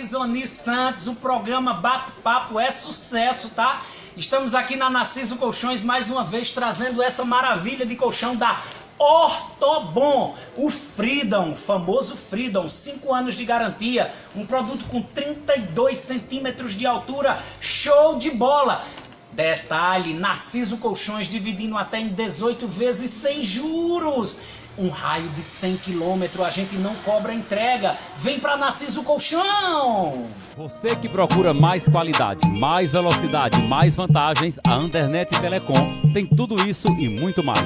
Risoni Santos, o programa Bate-Papo é sucesso, tá? Estamos aqui na Narciso Colchões mais uma vez trazendo essa maravilha de colchão da Ortobon, o Freedom, famoso Freedom, 5 anos de garantia, um produto com 32 centímetros de altura, show de bola! Detalhe, Narciso Colchões dividindo até em 18 vezes sem juros. Um raio de 100 km, a gente não cobra entrega. Vem para Narciso Colchão! Você que procura mais qualidade, mais velocidade, mais vantagens, a Andernet Telecom tem tudo isso e muito mais.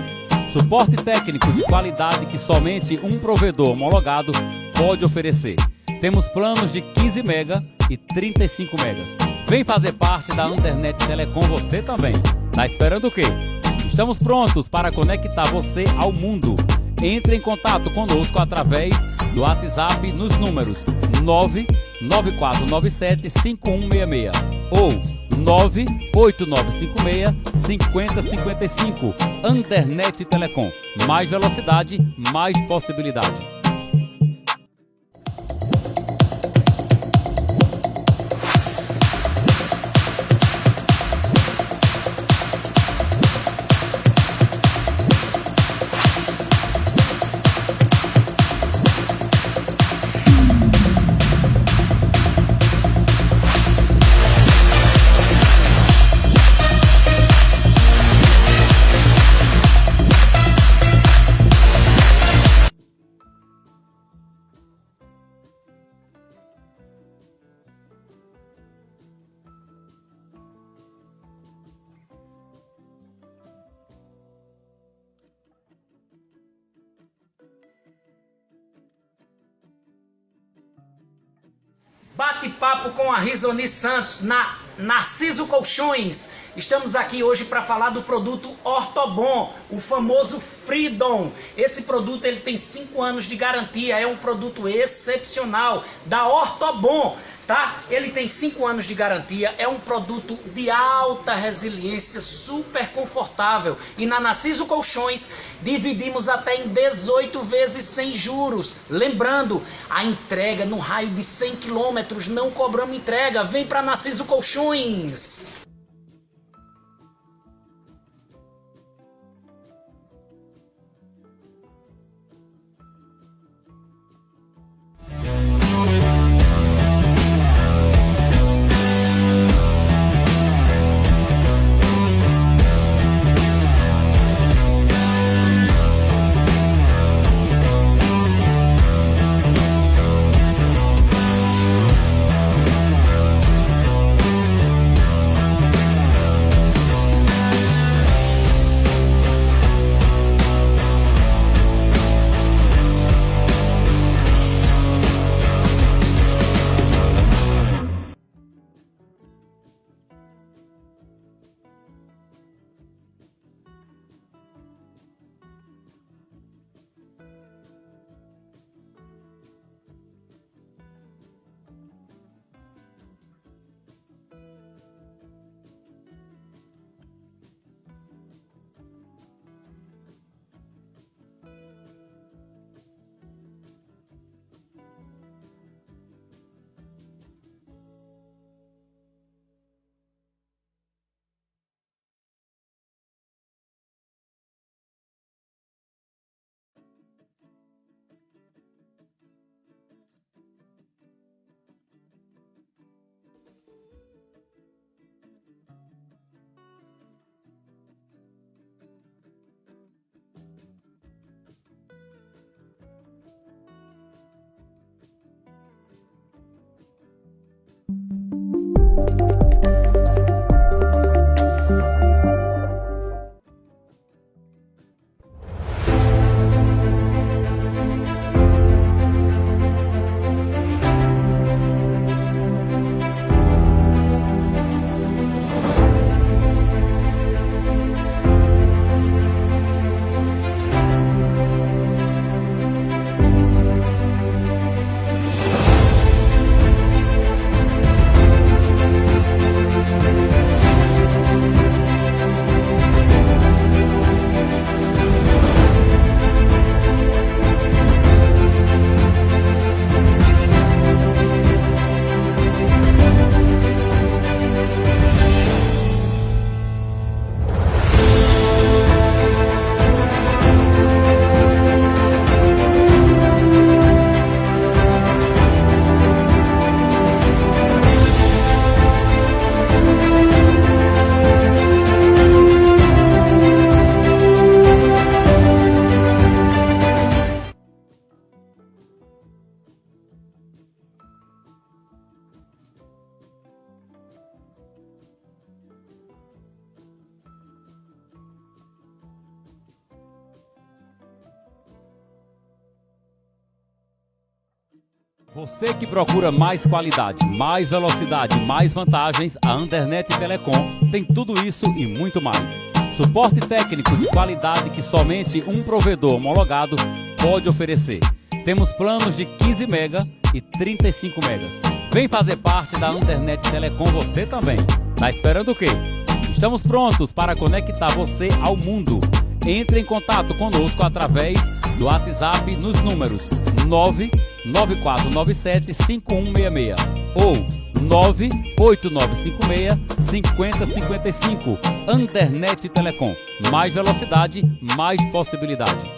Suporte técnico de qualidade que somente um provedor homologado pode oferecer. Temos planos de 15 MB e 35 MB. Vem fazer parte da Andernet Telecom você também. Tá esperando o quê? Estamos prontos para conectar você ao mundo. Entre em contato conosco através do WhatsApp nos números 99497-5166 ou 98956-5055. Andernet Telecom. Mais velocidade, mais possibilidade. Bate-papo com a Risoni Santos na Narciso Colchões. Estamos aqui hoje para falar do produto Ortobon, o famoso Freedom. Esse produto ele tem 5 anos de garantia, é um produto excepcional da Ortobon, tá? Ele tem 5 anos de garantia, é um produto de alta resiliência, super confortável. E na Narciso Colchões dividimos até em 18 vezes sem juros. Lembrando, a entrega no raio de 100 km, não cobramos entrega. Vem para Narciso Colchões. Você que procura mais qualidade, mais velocidade, mais vantagens, a Andernet Telecom tem tudo isso e muito mais. Suporte técnico de qualidade que somente um provedor homologado pode oferecer. Temos planos de 15 mega e 35 megas. Vem fazer parte da Andernet Telecom você também. Tá esperando o quê? Estamos prontos para conectar você ao mundo. Entre em contato conosco através do WhatsApp nos números 99497-5166 ou 98956-5055. Andernet Telecom. Mais velocidade, mais possibilidade.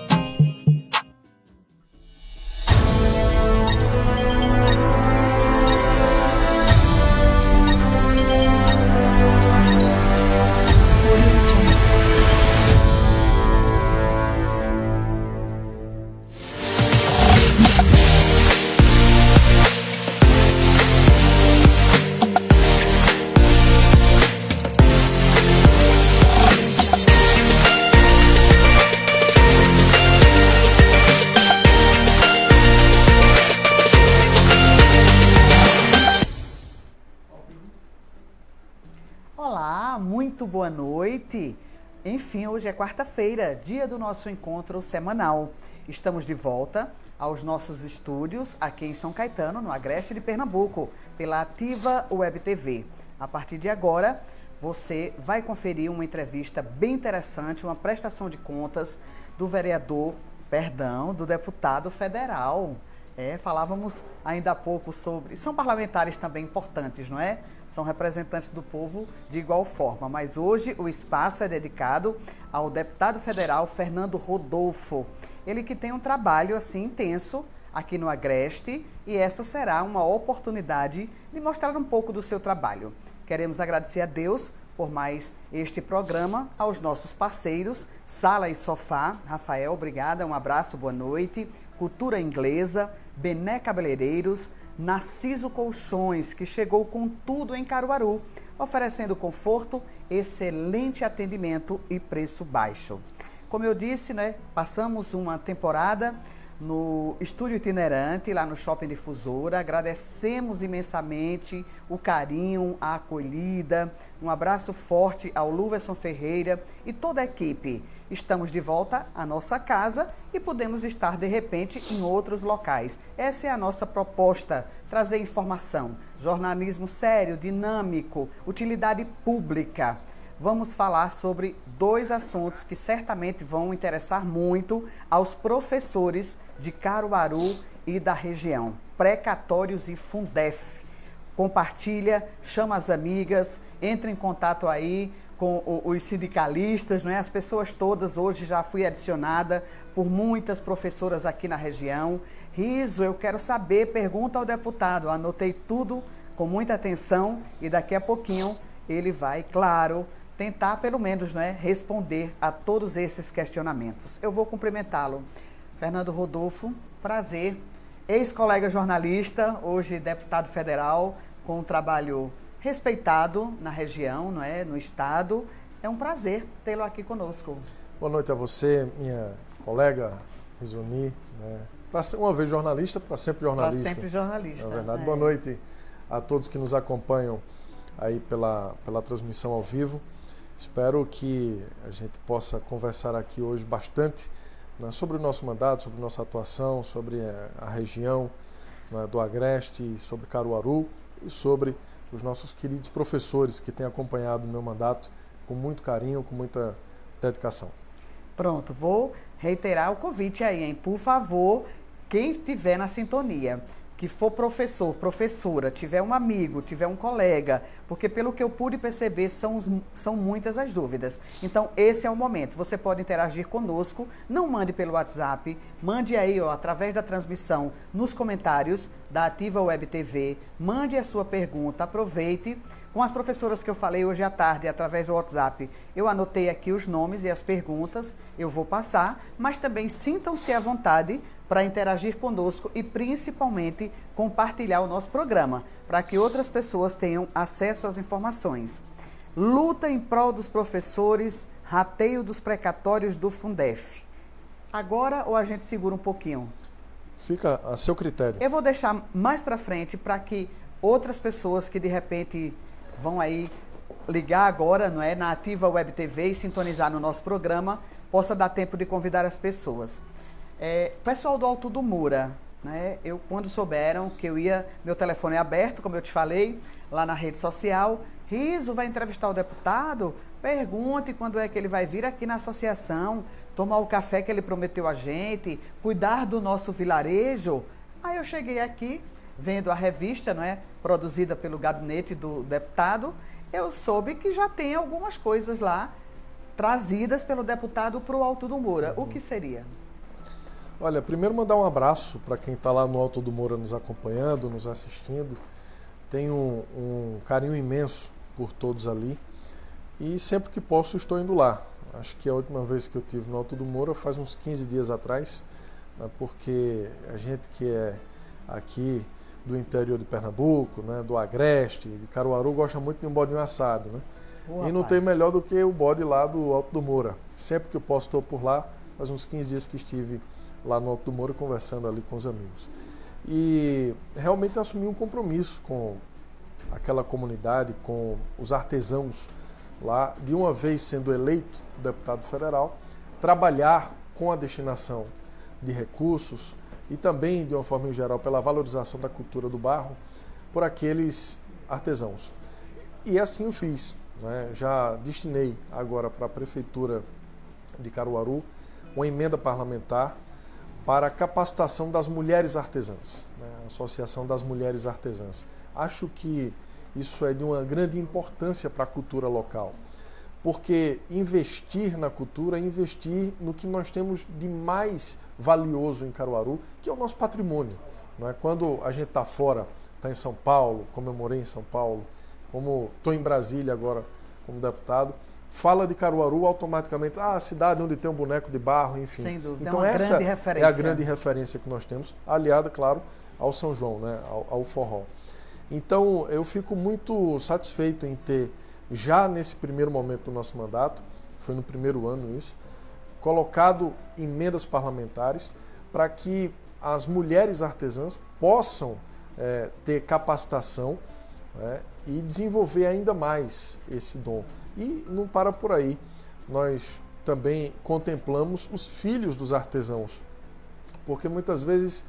Olá, muito boa noite. Enfim, hoje é quarta-feira, dia do nosso encontro semanal. Estamos de volta aos nossos estúdios aqui em São Caetano, no Agreste de Pernambuco, pela Ativa Web TV. A partir de agora, você vai conferir uma entrevista bem interessante, uma prestação de contas do do deputado federal. Falávamos ainda há pouco sobre... São parlamentares também importantes, não é? São representantes do povo de igual forma. Mas hoje o espaço é dedicado ao deputado federal Fernando Rodolfo. Ele que tem um trabalho assim intenso aqui no Agreste e essa será uma oportunidade de mostrar um pouco do seu trabalho. Queremos agradecer a Deus por mais este programa, aos nossos parceiros, Sala e Sofá. Rafael, obrigada, um abraço, boa noite. Cultura Inglesa, Bené Cabeleireiros, Narciso Colchões, que chegou com tudo em Caruaru, oferecendo conforto, excelente atendimento e preço baixo. Como eu disse, passamos uma temporada no estúdio itinerante, lá no Shopping Difusora. Agradecemos imensamente o carinho, a acolhida. Um abraço forte ao Luverson Ferreira e toda a equipe. Estamos de volta à nossa casa e podemos estar, de repente, em outros locais. Essa é a nossa proposta, trazer informação, jornalismo sério, dinâmico, utilidade pública. Vamos falar sobre dois assuntos que certamente vão interessar muito aos professores de Caruaru e da região. Precatórios e Fundef. Compartilha, chama as amigas, entre em contato aí com os sindicalistas, as pessoas todas. Hoje já fui adicionada por muitas professoras aqui na região. Riso, eu quero saber, pergunta ao deputado. Anotei tudo com muita atenção e daqui a pouquinho ele vai, claro, tentar pelo menos responder a todos esses questionamentos. Eu vou cumprimentá-lo. Fernando Rodolfo, prazer. Ex-colega jornalista, hoje deputado federal, com um trabalho respeitado na região, no estado. É um prazer tê-lo aqui conosco. Boa noite a você, minha colega Risoni. Uma vez jornalista, para sempre jornalista. Para sempre jornalista. Na verdade, boa noite a todos que nos acompanham aí pela transmissão ao vivo. Espero que a gente possa conversar aqui hoje bastante sobre o nosso mandato, sobre nossa atuação, sobre a região do Agreste, sobre Caruaru e sobre os nossos queridos professores que têm acompanhado o meu mandato com muito carinho, com muita dedicação. Pronto, vou reiterar o convite aí, hein? Por favor, quem estiver na sintonia, que for professor, professora, tiver um amigo, tiver um colega, porque pelo que eu pude perceber, são muitas as dúvidas. Então, esse é o momento. Você pode interagir conosco, não mande pelo WhatsApp, mande aí, através da transmissão, nos comentários da Ativa Web TV, mande a sua pergunta, aproveite. Com as professoras que eu falei hoje à tarde, através do WhatsApp, eu anotei aqui os nomes e as perguntas, eu vou passar, mas também sintam-se à vontade para interagir conosco e principalmente compartilhar o nosso programa, para que outras pessoas tenham acesso às informações. Luta em prol dos professores, rateio dos precatórios do Fundef. Agora ou a gente segura um pouquinho? fica a seu critério. Eu vou deixar mais para frente para que outras pessoas que de repente vão aí ligar agora, não é, na Ativa Web TV e sintonizar no nosso programa, possa dar tempo de convidar as pessoas. Pessoal do Alto do Moura, né, quando souberam que meu telefone é aberto, como eu te falei, lá na rede social, Riso vai entrevistar o deputado? Pergunte quando é que ele vai vir aqui na associação, tomar o café que ele prometeu a gente, cuidar do nosso vilarejo. Aí eu cheguei aqui, vendo a revista, não é, produzida pelo gabinete do deputado, eu soube que já tem algumas coisas lá trazidas pelo deputado para o Alto do Moura. O que seria? Olha, primeiro mandar um abraço para quem está lá no Alto do Moura nos acompanhando, nos assistindo. Tenho um carinho imenso por todos ali e sempre que posso estou indo lá. Acho que a última vez que eu estive no Alto do Moura faz uns 15 dias atrás, né, porque a gente que é aqui do interior de Pernambuco, né, do Agreste, de Caruaru, gosta muito de um bodinho assado, né? Boa, e não rapaz. tem melhor do que o bode lá do Alto do Moura. Sempre que eu posso estou por lá, faz uns 15 dias que estive lá no Alto do Moura conversando ali com os amigos. E realmente assumi um compromisso com aquela comunidade, com os artesãos lá, de uma vez sendo eleito deputado federal, trabalhar com a destinação de recursos e também, de uma forma em geral, pela valorização da cultura do barro por aqueles artesãos. E assim eu fiz, né? Já destinei agora para a Prefeitura de Caruaru uma emenda parlamentar para a capacitação das mulheres artesãs, né? A Associação das Mulheres Artesãs. Acho que isso é de uma grande importância para a cultura local, porque investir na cultura é investir no que nós temos de mais valioso em Caruaru, que é o nosso patrimônio. Não é? Quando a gente está fora, está em São Paulo, como eu morei em São Paulo, como estou em Brasília agora como deputado, fala de Caruaru automaticamente, a cidade onde tem um boneco de barro, enfim. Sem dúvida, Então é uma essa grande referência. é a grande referência que nós temos, aliada, claro, ao São João, né? ao forró. Então eu fico muito satisfeito em ter, já nesse primeiro momento do nosso mandato, foi no primeiro ano isso, colocado emendas parlamentares para que as mulheres artesãs possam ter capacitação, né, e desenvolver ainda mais esse dom. E não para por aí, nós também contemplamos os filhos dos artesãos, porque muitas vezes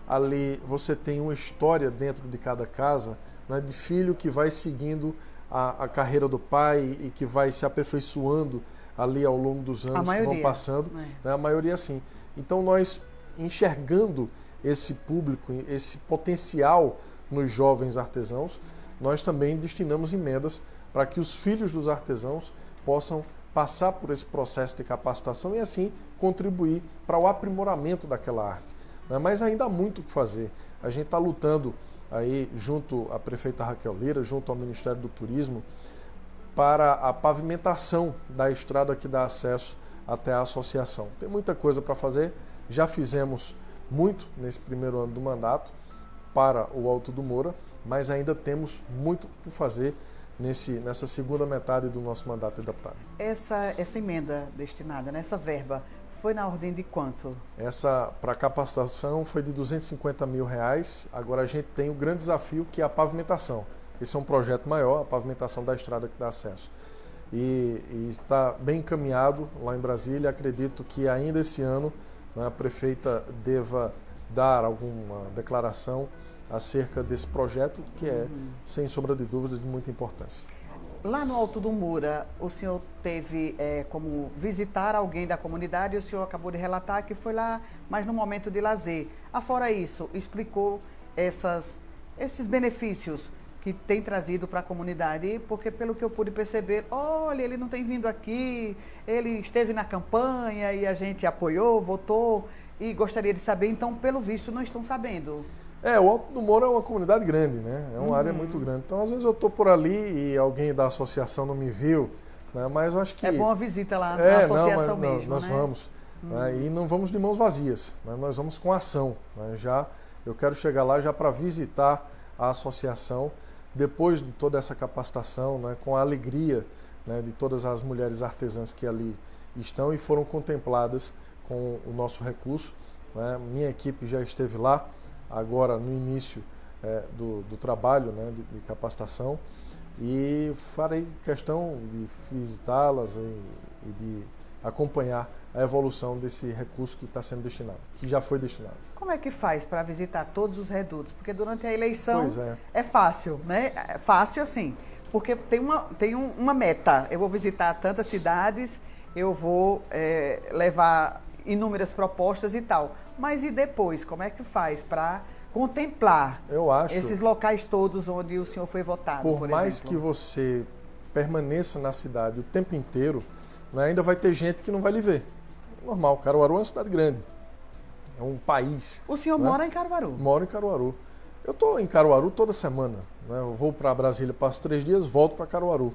ali você tem uma história dentro de cada casa, né, de filho que vai seguindo a carreira do pai e que vai se aperfeiçoando ali ao longo dos anos que vão passando, né, a maioria sim. Então nós, enxergando esse público, esse potencial nos jovens artesãos, nós também destinamos emendas para que os filhos dos artesãos possam passar por esse processo de capacitação e assim contribuir para o aprimoramento daquela arte. Mas ainda há muito o que fazer. A gente está lutando aí junto à prefeita Raquel Lira, junto ao Ministério do Turismo, para a pavimentação da estrada que dá acesso até a associação. Tem muita coisa para fazer, já fizemos muito nesse primeiro ano do mandato para o Alto do Moura, mas ainda temos muito por fazer nessa segunda metade do nosso mandato de deputado. Essa emenda destinada, né, essa verba, foi na ordem de quanto? Essa, para capacitação, foi de R$250 mil. Agora a gente tem o grande desafio, que é a pavimentação. Esse é um projeto maior, a pavimentação da estrada que dá acesso. E está bem encaminhado lá em Brasília. Acredito que ainda esse ano, né, a prefeita deva dar alguma declaração acerca desse projeto, que é, sem sombra de dúvidas, de muita importância. Lá no Alto do Moura, o senhor teve como visitar alguém da comunidade e o senhor acabou de relatar que foi lá, mas no momento de lazer. Afora isso, explicou esses benefícios que tem trazido para a comunidade, porque pelo que eu pude perceber, olha, ele não tem vindo aqui, ele esteve na campanha e a gente apoiou, votou e gostaria de saber, então, pelo visto, não estão sabendo. O Alto do Moura é uma comunidade grande, né? É uma área muito grande. Então, às vezes eu estou por ali e alguém da associação não me viu, né? Mas eu acho que... É bom a visita lá na associação mesmo, nós vamos. Né? E não vamos de mãos vazias, né? Nós vamos com ação. Né? Eu quero chegar lá já para visitar a associação, depois de toda essa capacitação, né? Com a alegria, né? De todas as mulheres artesãs que ali estão e foram contempladas com o nosso recurso. né? Minha equipe já esteve lá, agora no início do trabalho, né, de capacitação, e farei questão de visitá-las e de acompanhar a evolução desse recurso que está sendo destinado, que já foi destinado. Como é que faz para visitar todos os redutos? Porque durante a eleição Pois é fácil, né? É fácil assim, porque tem uma meta. Eu vou visitar tantas cidades, eu vou levar inúmeras propostas e tal. Mas e depois, como é que faz para contemplar esses locais todos onde o senhor foi votado, por mais exemplo? que você permaneça na cidade o tempo inteiro, né, ainda vai ter gente que não vai lhe ver. Normal, Caruaru é uma cidade grande, é um país. O senhor mora em Caruaru? Moro em Caruaru. Eu estou em Caruaru toda semana, né? Eu vou para Brasília, passo 3 dias, volto para Caruaru.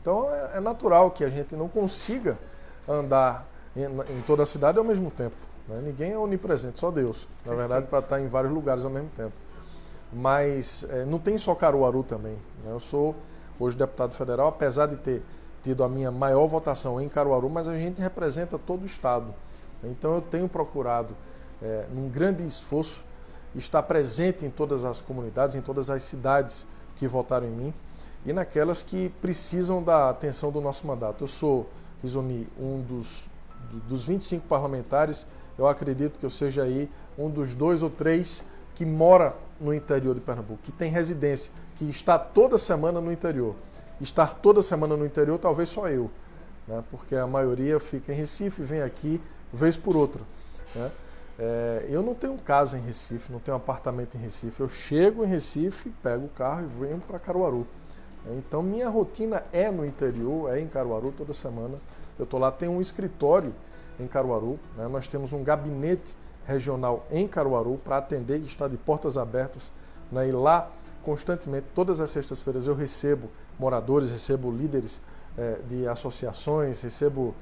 Então é natural que a gente não consiga andar em toda a cidade ao mesmo tempo. Ninguém é onipresente, só Deus, na verdade, para estar em vários lugares ao mesmo tempo. Mas não tem só Caruaru também, né? Eu sou hoje deputado federal, apesar de ter tido a minha maior votação em Caruaru, mas a gente representa todo o estado. Então eu tenho procurado, num grande esforço, estar presente em todas as comunidades, em todas as cidades que votaram em mim e naquelas que precisam da atenção do nosso mandato. Eu sou, Risoni, um dos 25 parlamentares. Eu acredito que eu seja aí um dos 2 ou 3 que mora no interior de Pernambuco, que tem residência, que está toda semana no interior. Estar toda semana no interior, talvez só eu, né? Porque a maioria fica em Recife, vem aqui, vez por outra, né? Eu não tenho casa em Recife, não tenho apartamento em Recife. Eu chego em Recife, pego o carro e venho para Caruaru. Então, minha rotina é no interior, é em Caruaru toda semana. Eu estou lá, tenho um escritório em Caruaru, né? Nós temos um gabinete regional em Caruaru para atender e está de portas abertas, né? E lá, constantemente, todas as sextas-feiras, eu recebo moradores, recebo líderes de associações, recebo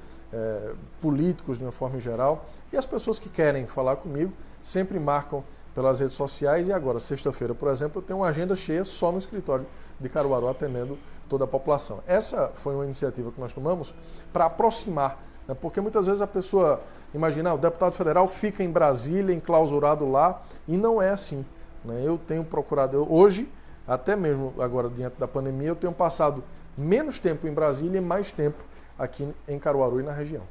políticos de uma forma geral, e as pessoas que querem falar comigo sempre marcam pelas redes sociais. E agora, sexta-feira, por exemplo, eu tenho uma agenda cheia só no escritório de Caruaru, atendendo toda a população. Essa foi uma iniciativa que nós tomamos para aproximar, né? Porque muitas vezes a pessoa imagina, o deputado federal fica em Brasília, enclausurado lá, e não é assim, né? Eu tenho procurado, hoje, até mesmo agora diante da pandemia, eu tenho passado menos tempo em Brasília e mais tempo aqui em Caruaru e na região.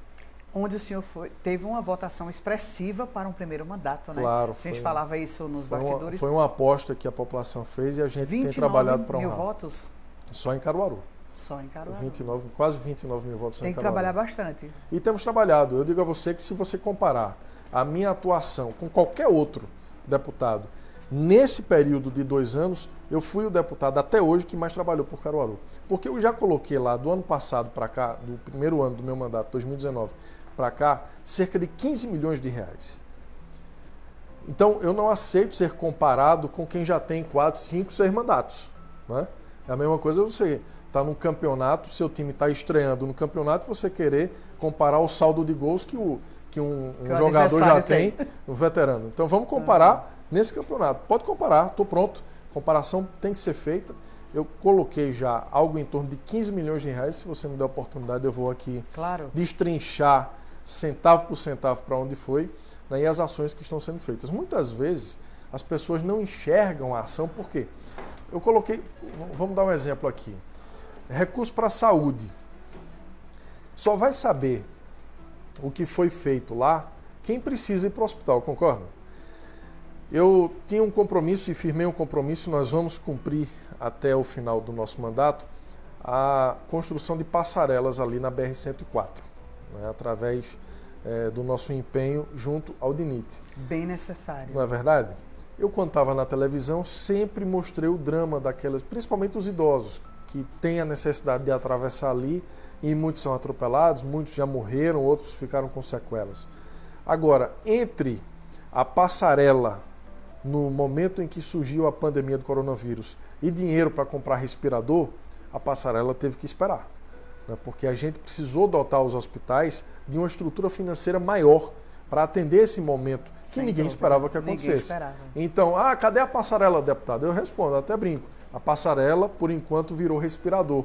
Onde o senhor teve uma votação expressiva para um primeiro mandato, né? Claro. A gente falava isso nos bastidores. Foi uma aposta que a população fez e a gente tem trabalhado para honrar. 29 mil votos? Só em Caruaru. Só em Caruaru. Quase 29 mil votos tem em Caruaru. Tem que trabalhar bastante. E temos trabalhado. Eu digo a você que se você comparar a minha atuação com qualquer outro deputado, nesse período de 2 anos, eu fui o deputado até hoje que mais trabalhou por Caruaru. Porque eu já coloquei lá do ano passado para cá, do primeiro ano do meu mandato, 2019, para cá, cerca de 15 milhões de reais. Então, eu não aceito ser comparado com quem já tem 4, 5, 6 mandatos, né? É a mesma coisa você estar num campeonato, seu time está estreando no campeonato, você querer comparar o saldo de gols que um jogador já tem, um veterano. Então, vamos comparar nesse campeonato. Pode comparar, estou pronto. Comparação tem que ser feita. Eu coloquei já algo em torno de 15 milhões de reais. Se você me der a oportunidade, eu vou aqui destrinchar centavo por centavo para onde foi, né, e as ações que estão sendo feitas. Muitas vezes as pessoas não enxergam a ação, por quê? Eu coloquei, vamos dar um exemplo aqui, recurso para a saúde. Só vai saber o que foi feito lá quem precisa ir para o hospital, concorda? Eu tinha um compromisso e firmei um compromisso, nós vamos cumprir até o final do nosso mandato a construção de passarelas ali na BR-104, né, através do nosso empenho junto ao DINIT. Bem necessário. Não é verdade? Eu, quando estava na televisão, sempre mostrei o drama daquelas, principalmente os idosos, que têm a necessidade de atravessar ali, e muitos são atropelados, muitos já morreram, outros ficaram com sequelas. Agora, entre a passarela no momento em que surgiu a pandemia do coronavírus e dinheiro para comprar respirador, a passarela teve que esperar, né? Porque a gente precisou dotar os hospitais de uma estrutura financeira maior para atender esse momento que ninguém esperava que acontecesse. Então, cadê a passarela, deputado? Eu respondo, até brinco. A passarela, por enquanto, virou respirador.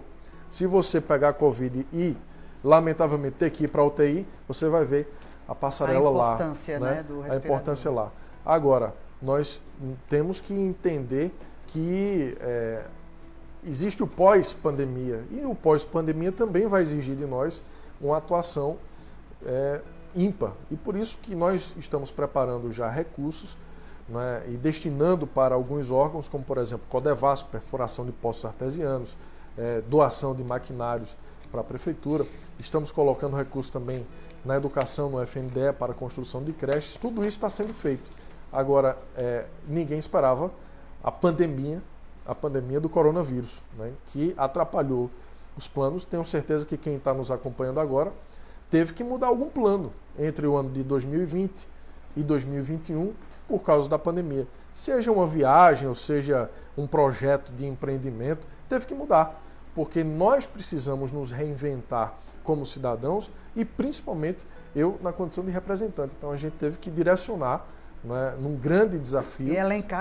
Se você pegar a Covid e, lamentavelmente, ter que ir para a UTI, você vai ver a passarela lá. A importância, né, do respirador. A importância lá. Agora, nós temos que entender que existe o pós-pandemia, e o pós-pandemia também vai exigir de nós uma atuação ímpar. E por isso que nós estamos preparando já recursos, né, e destinando para alguns órgãos, como por exemplo Codevasf, perfuração de poços artesianos, doação de maquinários para a prefeitura. Estamos colocando recursos também na educação, no FNDE, para a construção de creches. Tudo isso está sendo feito. Agora, ninguém esperava a pandemia do coronavírus, né, que atrapalhou os planos. Tenho certeza que quem está nos acompanhando agora teve que mudar algum plano entre o ano de 2020 e 2021 por causa da pandemia. Seja uma viagem ou seja um projeto de empreendimento, teve que mudar, porque nós precisamos nos reinventar como cidadãos e principalmente eu na condição de representante. Então a gente teve que direcionar, né, num grande desafio,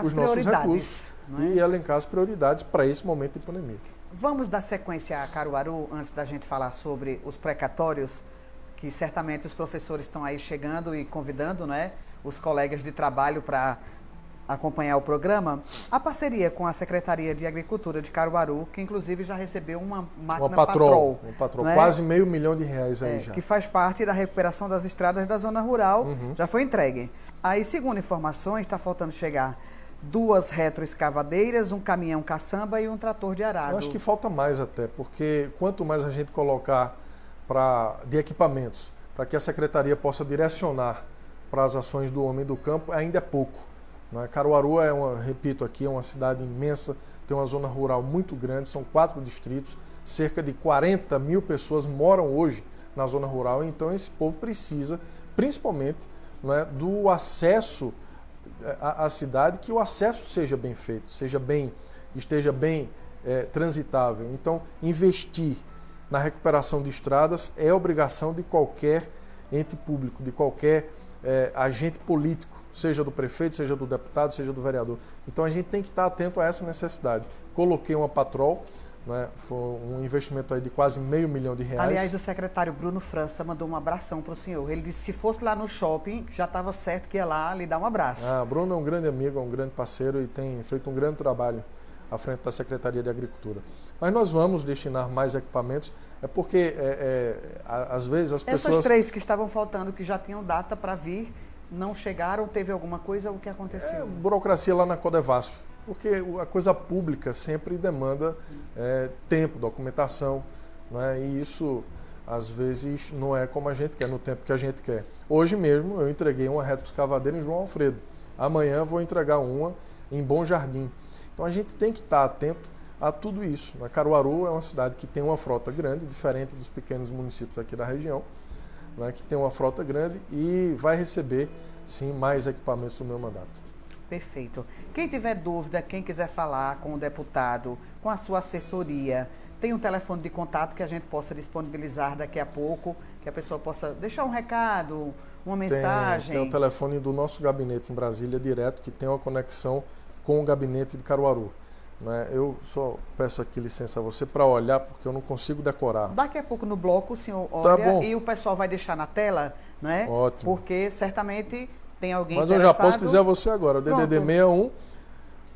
os nossos recursos e elencar as prioridades para esse momento de pandemia. Vamos dar sequência a Caruaru antes da gente falar sobre os precatórios, que certamente os professores estão aí chegando e convidando, né, os colegas de trabalho para acompanhar o programa. A parceria com a Secretaria de Agricultura de Caruaru, que inclusive já recebeu uma máquina Patrol. Um Patrol, né? Quase R$500 mil aí já. Que faz parte da recuperação das estradas da zona rural, já foi entregue. Aí, segundo informações, está faltando chegar 2 retroescavadeiras, um caminhão caçamba e um trator de arado. Eu acho que falta mais até, porque quanto mais a gente colocar de equipamentos, para que a Secretaria possa direcionar para as ações do homem do campo, ainda é pouco. Né? Caruaru repito aqui, é uma cidade imensa, tem uma zona rural muito grande, são 4 distritos, cerca de 40 mil pessoas moram hoje na zona rural, então esse povo precisa, principalmente, né, do acesso à cidade, que o acesso seja bem feito, esteja bem transitável. Então, investir na recuperação de estradas é obrigação de qualquer ente público, de qualquer agente político, seja do prefeito, seja do deputado, seja do vereador. Então a gente tem que estar atento a essa necessidade. Coloquei uma Patrol, né, foi um investimento aí de quase R$500 mil. Aliás, o secretário Bruno França mandou um abração para o senhor. Ele disse que se fosse lá no shopping, já estava certo que ia lá lhe dar um abraço. Bruno é um grande amigo, é um grande parceiro e tem feito um grande trabalho à frente da Secretaria de Agricultura. Mas nós vamos destinar mais equipamentos, porque às vezes as pessoas... Essas 3 que estavam faltando, que já tinham data para vir, não chegaram, teve alguma coisa, o que aconteceu? Burocracia lá na Codevasf, porque a coisa pública sempre demanda tempo, documentação, né? E isso às vezes não é como a gente quer, no tempo que a gente quer. Hoje mesmo eu entreguei uma retroescavadeira em João Alfredo, amanhã vou entregar uma em Bom Jardim. Então a gente tem que estar atento a tudo isso. Caruaru é uma cidade que tem uma frota grande, diferente dos pequenos municípios aqui da região, né, que tem uma frota grande e vai receber, sim, mais equipamentos no meu mandato. Perfeito. Quem tiver dúvida, quem quiser falar com o deputado, com a sua assessoria, tem um telefone de contato que a gente possa disponibilizar daqui a pouco, que a pessoa possa deixar um recado, uma mensagem? Tem o telefone do nosso gabinete em Brasília direto, que tem uma conexão com o gabinete de Caruaru. Eu só peço aqui licença a você para olhar, porque eu não consigo decorar. Daqui a pouco no bloco o senhor olha e o pessoal vai deixar na tela, né? Ótimo. Porque certamente tem alguém Mas interessado. eu já posso dizer a você agora, o DDD 61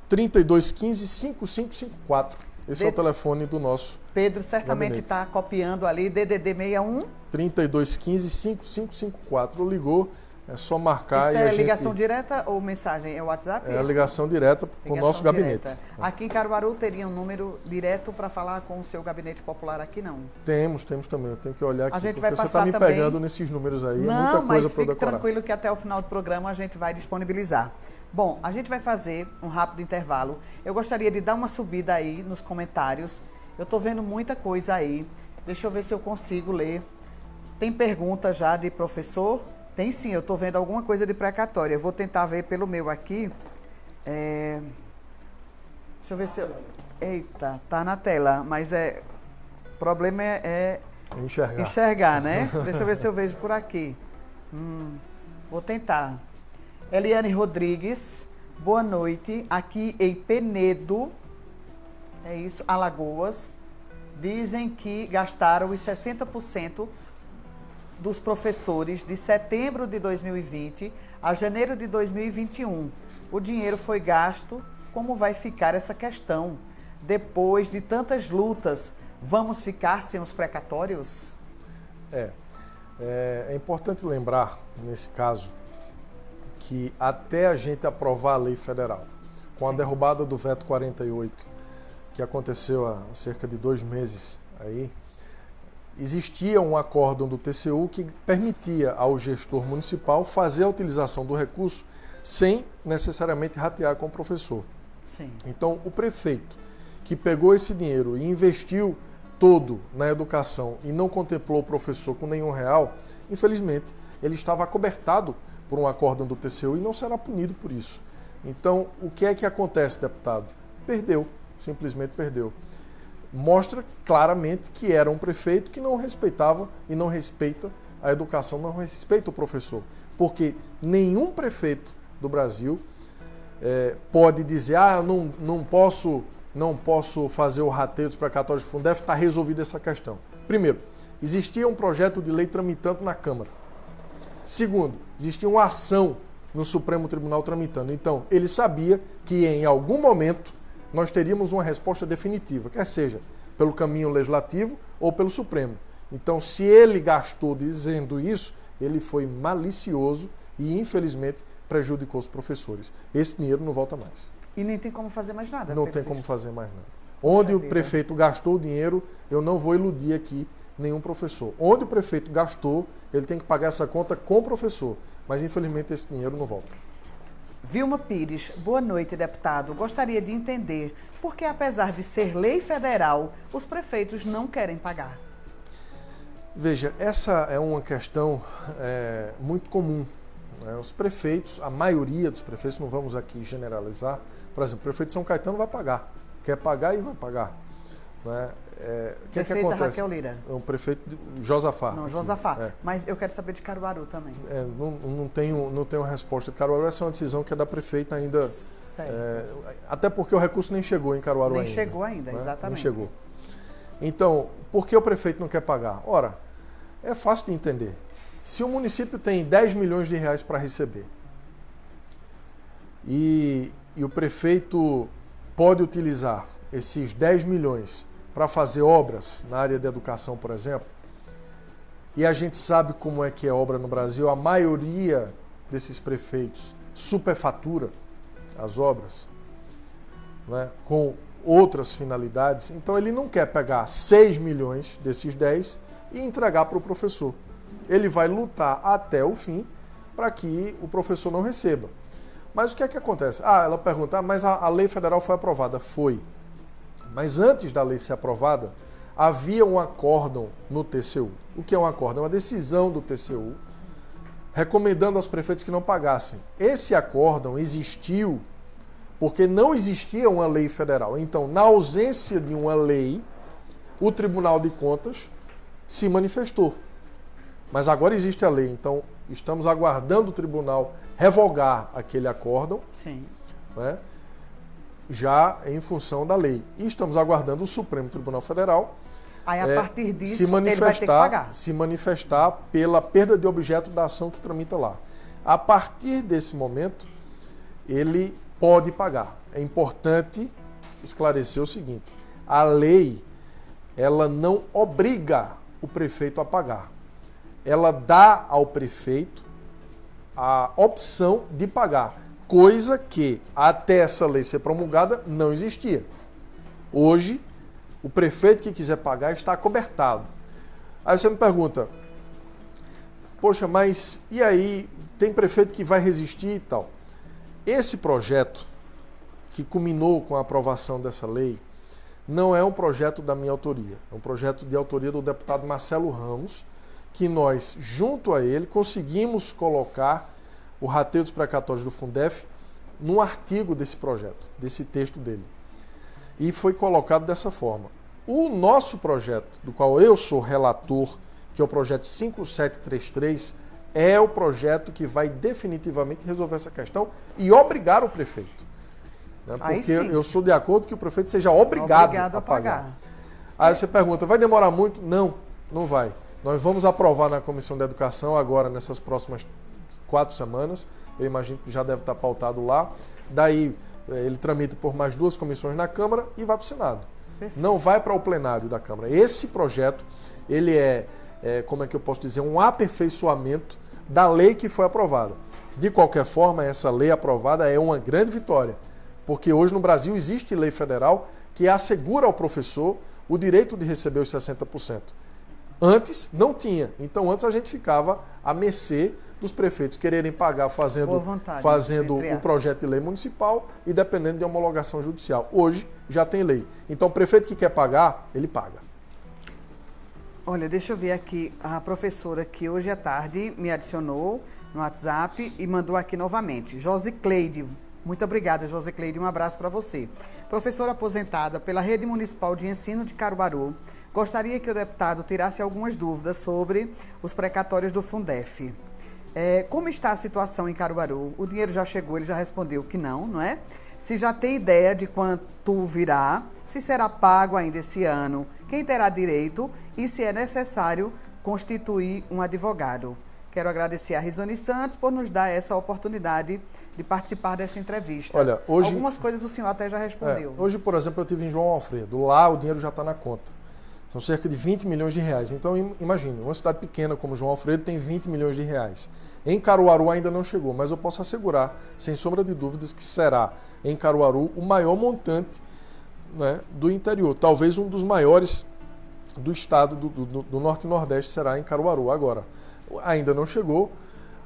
3215 5554. Esse é o telefone do nosso Pedro certamente está copiando ali, DDD 61 3215 5554. Ligou, é só marcar. Isso é ligação direta ou mensagem? É o WhatsApp? É a ligação direta com o nosso gabinete. Aqui em Caruaru teria um número direto para falar com o seu gabinete popular, aqui não? Temos também. Eu tenho que olhar aqui, a gente porque vai você passar está me pegando nesses números aí. Não, é muita coisa para eu decorar. Mas fique tranquilo que até o final do programa a gente vai disponibilizar. Bom, a gente vai fazer um rápido intervalo. Eu gostaria de dar uma subida aí nos comentários. Eu estou vendo muita coisa aí. Deixa eu ver se eu consigo ler. Tem pergunta já de professor? Tem sim, eu estou vendo alguma coisa de precatória. Eu vou tentar ver pelo meu aqui. Deixa eu ver se eu... Eita, tá na tela, mas o problema é enxergar, né? Deixa eu ver se eu vejo por aqui. Vou tentar. Eliane Rodrigues, boa noite. Aqui em Penedo, Alagoas, dizem que gastaram os 60% dos professores de setembro de 2020 a janeiro de 2021. O dinheiro foi gasto. Como vai ficar essa questão? Depois de tantas lutas, vamos ficar sem os precatórios? É importante lembrar, nesse caso, que até a gente aprovar a lei federal, com a derrubada do veto 48, que aconteceu há cerca de 2 meses, aí, existia um acórdão do TCU que permitia ao gestor municipal fazer a utilização do recurso sem necessariamente ratear com o professor. Sim. Então, o prefeito que pegou esse dinheiro e investiu todo na educação e não contemplou o professor com nenhum real, infelizmente, ele estava acobertado por um acórdão do TCU e não será punido por isso. Então, o que é que acontece, deputado? Perdeu, simplesmente perdeu. Mostra claramente que era um prefeito que não respeitava e não respeita a educação, não respeita o professor. Porque nenhum prefeito do Brasil pode dizer, não posso fazer o rateio dos precatórios do Fundef, está resolvida essa questão. Primeiro, existia um projeto de lei tramitando na Câmara. Segundo, existia uma ação no Supremo Tribunal tramitando. Então, ele sabia que em algum momento nós teríamos uma resposta definitiva, quer seja pelo caminho legislativo ou pelo Supremo. Então, se ele gastou dizendo isso, ele foi malicioso e, infelizmente, prejudicou os professores. Esse dinheiro não volta mais. E nem tem como fazer mais nada. Não tem como fazer mais nada. Onde o prefeito gastou o dinheiro, eu não vou iludir aqui nenhum professor. Onde o prefeito gastou, ele tem que pagar essa conta com o professor. Mas, infelizmente, esse dinheiro não volta. Vilma Pires, boa noite, deputado. Gostaria de entender por que, apesar de ser lei federal, os prefeitos não querem pagar. Veja, essa é uma questão muito comum. Os prefeitos, a maioria dos prefeitos, não vamos aqui generalizar, por exemplo, o prefeito de São Caetano vai pagar, quer pagar e vai pagar. Que prefeito acontece? Raquel Lira. O prefeito Josafá. Não, Josafá. Mas eu quero saber de Caruaru também. Não tenho resposta de Caruaru, essa é uma decisão que é da prefeita ainda. Certo. Até porque o recurso nem chegou em Caruaru ainda. Nem chegou ainda, né? exatamente. Nem chegou. Então, por que o prefeito não quer pagar? Ora, é fácil de entender. Se o município tem 10 milhões de reais para receber e o prefeito pode utilizar esses 10 milhões para fazer obras na área de educação, por exemplo, e a gente sabe como é que é obra no Brasil, a maioria desses prefeitos superfatura as obras, né, com outras finalidades, então ele não quer pegar 6 milhões desses 10 e entregar para o professor. Ele vai lutar até o fim para que o professor não receba. Mas o que é que acontece? Ela pergunta, mas a lei federal foi aprovada? Foi. Mas antes da lei ser aprovada, havia um acórdão no TCU. O que é um acórdão? É uma decisão do TCU recomendando aos prefeitos que não pagassem. Esse acórdão existiu porque não existia uma lei federal. Então, na ausência de uma lei, o Tribunal de Contas se manifestou. Mas agora existe a lei, então estamos aguardando o tribunal revogar aquele acórdão, Sim. Né, já em função da lei. E estamos aguardando o Supremo Tribunal Federal Aí, a partir disso, ele vai ter que pagar. Se manifestar pela perda de objeto da ação que tramita lá. A partir desse momento, ele pode pagar. É importante esclarecer o seguinte, a lei, ela não obriga o prefeito a pagar. Ela dá ao prefeito a opção de pagar, coisa que até essa lei ser promulgada não existia. Hoje, o prefeito que quiser pagar está acobertado. Aí você me pergunta, poxa, mas e aí, tem prefeito que vai resistir e tal? Esse projeto, que culminou com a aprovação dessa lei, não é um projeto da minha autoria, é um projeto de autoria do deputado Marcelo Ramos, que nós, junto a ele, conseguimos colocar o rateio dos precatórios do Fundef num artigo desse projeto, desse texto dele. E foi colocado dessa forma. O nosso projeto, do qual eu sou relator, que é o projeto 5733, é o projeto que vai definitivamente resolver essa questão e obrigar o prefeito. Né? Porque eu sou de acordo que o prefeito seja obrigado a pagar. Aí você pergunta, vai demorar muito? Não, não vai. Nós vamos aprovar na Comissão de Educação agora, nessas próximas 4 semanas. Eu imagino que já deve estar pautado lá. Daí ele tramita por mais 2 comissões na Câmara e vai para o Senado. Perfeito. Não vai para o plenário da Câmara. Esse projeto, ele como é que eu posso dizer, um aperfeiçoamento da lei que foi aprovada. De qualquer forma, essa lei aprovada é uma grande vitória, porque hoje no Brasil existe lei federal que assegura ao professor o direito de receber os 60%. Antes não tinha, então antes a gente ficava à mercê dos prefeitos quererem pagar fazendo o projeto de lei municipal e dependendo de homologação judicial. Hoje já tem lei. Então o prefeito que quer pagar, ele paga. Olha, deixa eu ver aqui, a professora que hoje à tarde me adicionou no WhatsApp e mandou aqui novamente. Josicleide, muito obrigada, Josicleide, um abraço para você. Professora aposentada pela Rede Municipal de Ensino de Caruaru, gostaria que o deputado tirasse algumas dúvidas sobre os precatórios do Fundef. Como está a situação em Caruaru? O dinheiro já chegou, ele já respondeu que não é? Se já tem ideia de quanto virá, se será pago ainda esse ano, quem terá direito e se é necessário constituir um advogado. Quero agradecer a Risone Santos por nos dar essa oportunidade de participar dessa entrevista. Olha, hoje, algumas coisas o senhor até já respondeu. Hoje, por exemplo, eu estive em João Alfredo. Lá o dinheiro já está na conta. São cerca de 20 milhões de reais. Então, imagine, uma cidade pequena como João Alfredo tem 20 milhões de reais. Em Caruaru ainda não chegou, mas eu posso assegurar, sem sombra de dúvidas, que será em Caruaru o maior montante, né, do interior. Talvez um dos maiores do estado do Norte e Nordeste será em Caruaru. Agora, ainda não chegou.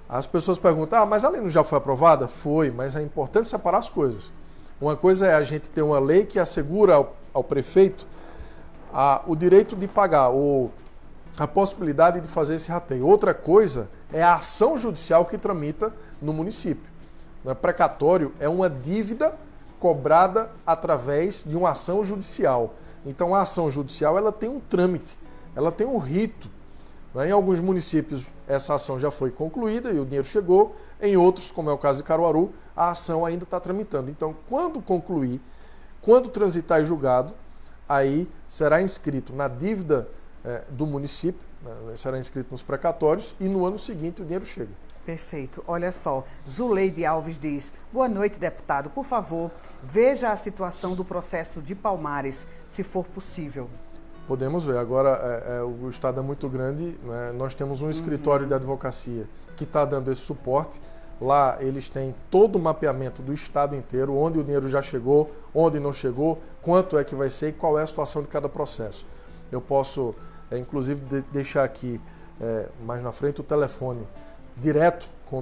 As pessoas perguntam, mas a lei não já foi aprovada? Foi, mas é importante separar as coisas. Uma coisa é a gente ter uma lei que assegura ao prefeito o direito de pagar, ou a possibilidade de fazer esse rateio. Outra coisa é a ação judicial que tramita no município. Precatório é uma dívida cobrada através de uma ação judicial. Então a ação judicial ela tem um trâmite, ela tem um rito. Em alguns municípios essa ação já foi concluída e o dinheiro chegou, em outros, como é o caso de Caruaru, a ação ainda está tramitando. Então quando concluir, quando transitar em julgado, aí será inscrito na dívida do município, será inscrito nos precatórios e no ano seguinte o dinheiro chega. Perfeito. Olha só, Zuleide Alves diz, boa noite, deputado. Por favor, veja a situação do processo de Palmares, se for possível. Podemos ver. Agora, o Estado é muito grande, né? Nós temos um escritório de advocacia que está dando esse suporte. Lá eles têm todo o mapeamento do Estado inteiro, onde o dinheiro já chegou, onde não chegou, quanto é que vai ser e qual é a situação de cada processo. Eu posso, inclusive, deixar aqui mais na frente o telefone direto com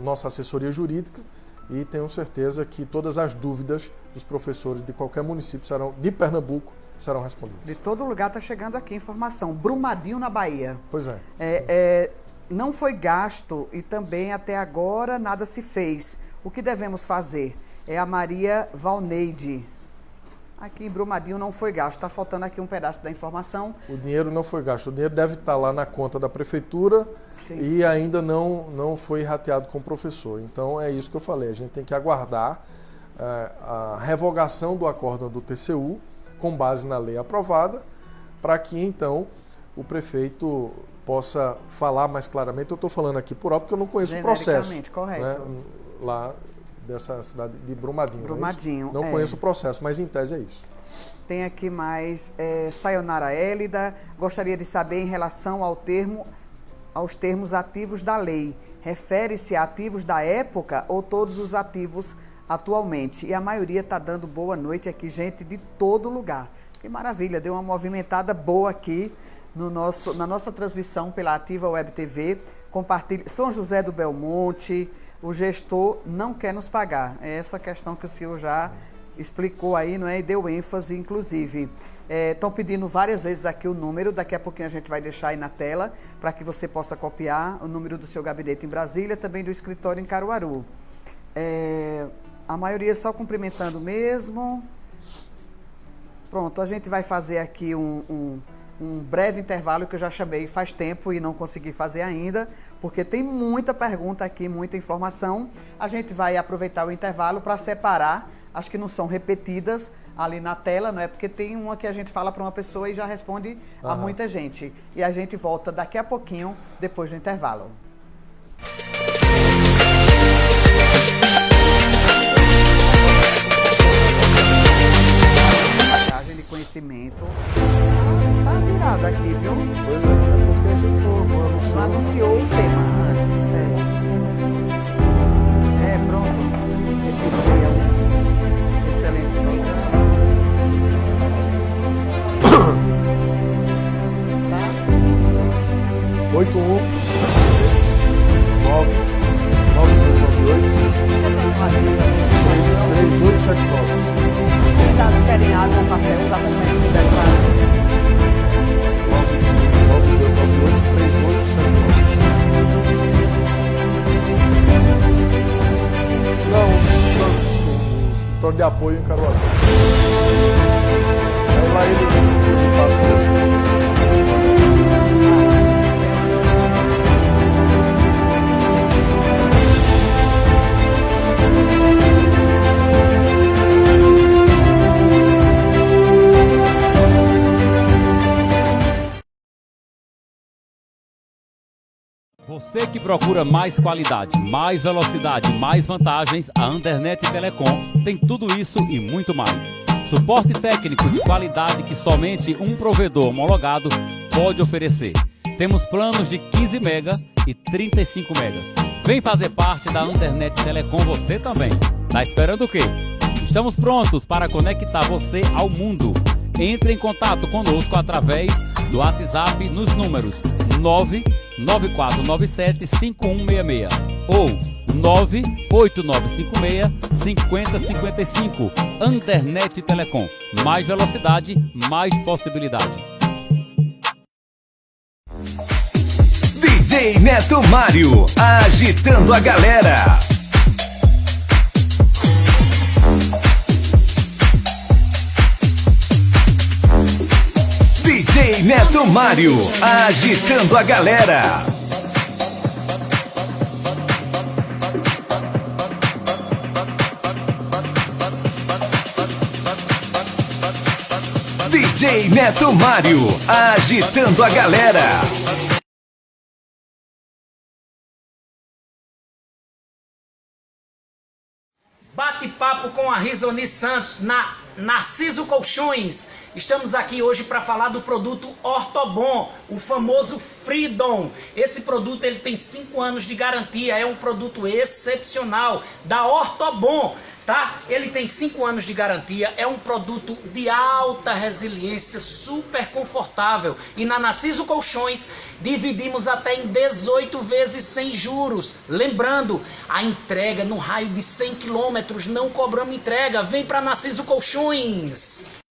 nossa assessoria jurídica e tenho certeza que todas as dúvidas dos professores de qualquer município de Pernambuco serão respondidas. De todo lugar está chegando aqui informação. Brumadinho, na Bahia. Pois é. Não foi gasto e também até agora nada se fez. O que devemos fazer? É a Maria Valneide. Aqui em Brumadinho não foi gasto. Está faltando aqui um pedaço da informação. O dinheiro não foi gasto. O dinheiro deve estar lá na conta da prefeitura. Sim. E ainda não foi rateado com o professor. Então é isso que eu falei. A gente tem que aguardar a revogação do acórdão do TCU com base na lei aprovada para que então o prefeito possa falar mais claramente. Eu estou falando aqui por alto porque eu não conheço o processo. Correto. Né, lá dessa cidade de Brumadinho. Brumadinho. Não conheço o processo, mas em tese é isso. Tem aqui mais Sayonara Hélida. Gostaria de saber em relação aos termos ativos da lei. Refere-se a ativos da época ou todos os ativos atualmente? E a maioria está dando boa noite aqui, gente de todo lugar. Que maravilha, deu uma movimentada boa aqui na nossa transmissão pela Ativa Web TV. Compartilhe. São José do Belmonte, o gestor não quer nos pagar. É essa questão que o senhor já explicou aí, não é? E deu ênfase, inclusive. Estão pedindo várias vezes aqui o número, daqui a pouquinho a gente vai deixar aí na tela, para que você possa copiar o número do seu gabinete em Brasília, também do escritório em Caruaru. A maioria só cumprimentando mesmo. Pronto, a gente vai fazer aqui um breve intervalo que eu já chamei faz tempo e não consegui fazer ainda, porque tem muita pergunta aqui, muita informação. A gente vai aproveitar o intervalo para separar, as que não são repetidas, ali na tela, não é? Porque tem uma que a gente fala para uma pessoa e já responde a muita gente. E a gente volta daqui a pouquinho, depois do intervalo. Bagagem de conhecimento. Tá virado aqui, viu? Pois é porque a gente não Não anunciou o tema antes, pronto. Repetia um excelente programa. Tá? 81 998 3879. Os convidados querem água ou café, os acompanhantes se declaram. 998 3879. Não, um escritório de apoio em Caruaru. Sai lá ele passa. Você que procura mais qualidade, mais velocidade, mais vantagens, a Andernet Telecom tem tudo isso e muito mais. Suporte técnico de qualidade que somente um provedor homologado pode oferecer. Temos planos de 15 mega e 35 megas. Vem fazer parte da Andernet Telecom você também. Tá esperando o quê? Estamos prontos para conectar você ao mundo. Entre em contato conosco através do WhatsApp nos números 99497-5166 ou 98956-5055. Andernet Telecom. Mais velocidade, mais possibilidade. DJ Neto Mário, agitando a galera. DJ Neto Mário, agitando a galera. DJ Neto Mário, agitando a galera. Bate-papo com a Risoni Santos na Narciso Colchões. Estamos aqui hoje para falar do produto Ortobon, o famoso Freedom. Esse produto ele tem 5 anos de garantia, é um produto excepcional da Ortobon, tá? Ele tem 5 anos de garantia, é um produto de alta resiliência, super confortável. E na Narciso Colchões dividimos até em 18 vezes sem juros. Lembrando, a entrega no raio de 100 km, não cobramos entrega. Vem para Narciso Colchões.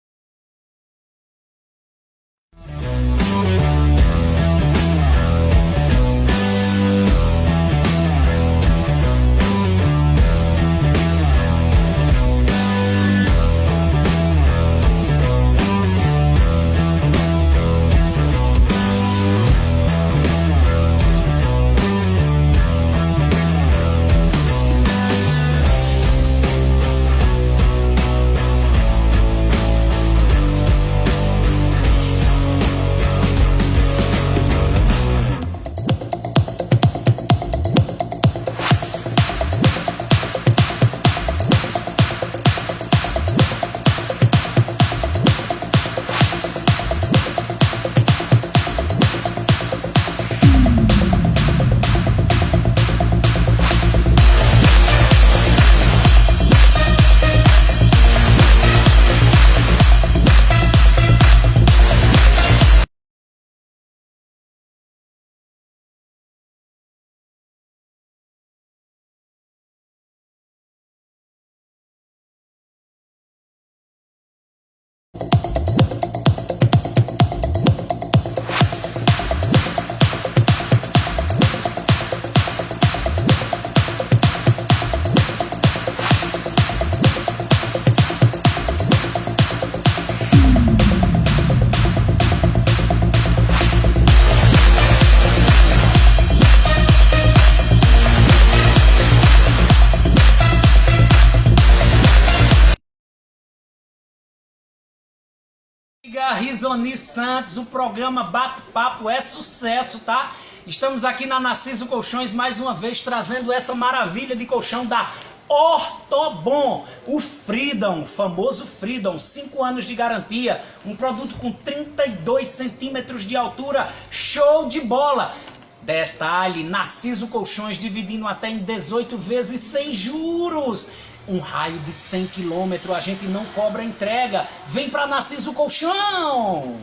Doutora Risoni Santos, o programa Bate-Papo é sucesso, tá? Estamos aqui na Narciso Colchões mais uma vez trazendo essa maravilha de colchão da Ortobon, o Freedom, famoso Freedom, 5 anos de garantia, um produto com 32 centímetros de altura, show de bola! Detalhe, Narciso Colchões dividindo até em 18 vezes sem juros. Um raio de 100 km, a gente não cobra entrega. Vem pra Narciso Colchão!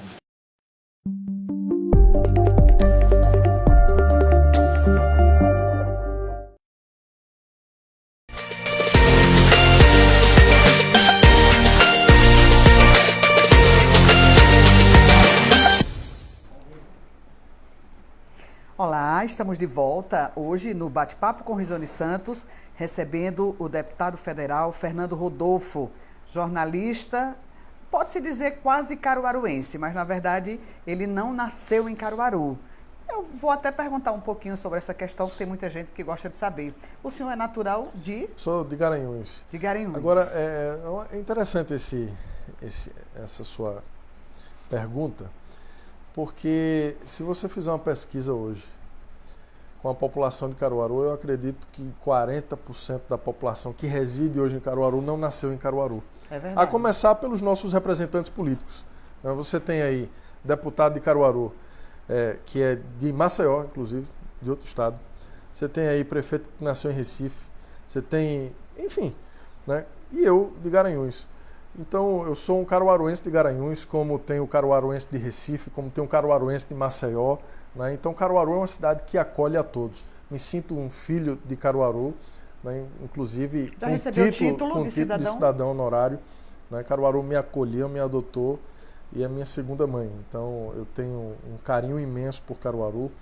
Olá, estamos de volta hoje no Bate-Papo com Risoni Santos, recebendo o deputado federal Fernando Rodolfo, jornalista, pode-se dizer quase caruaruense, mas na verdade ele não nasceu em Caruaru. Eu vou até perguntar um pouquinho sobre essa questão, que tem muita gente que gosta de saber. O senhor é natural de? Sou de Garanhuns. De Garanhuns. Agora, é interessante essa sua pergunta, porque se você fizer uma pesquisa hoje com a população de Caruaru, eu acredito que 40% da população que reside hoje em Caruaru não nasceu em Caruaru. É verdade. A começar pelos nossos representantes políticos. Você tem aí deputado de Caruaru, que é de Maceió, inclusive, de outro estado. Você tem aí prefeito que nasceu em Recife. Você tem, enfim, né? E eu de Garanhuns. Então, eu sou um caruaruense de Garanhuns, como tem o caruaruense de Recife, como tem o caruaruense de Maceió, né? Então, Caruaru é uma cidade que acolhe a todos. Me sinto um filho de Caruaru, né? Inclusive já recebeu o título de cidadão honorário. Né? Caruaru me acolheu, me adotou e é minha segunda mãe. Então, eu tenho um carinho imenso por Caruaru.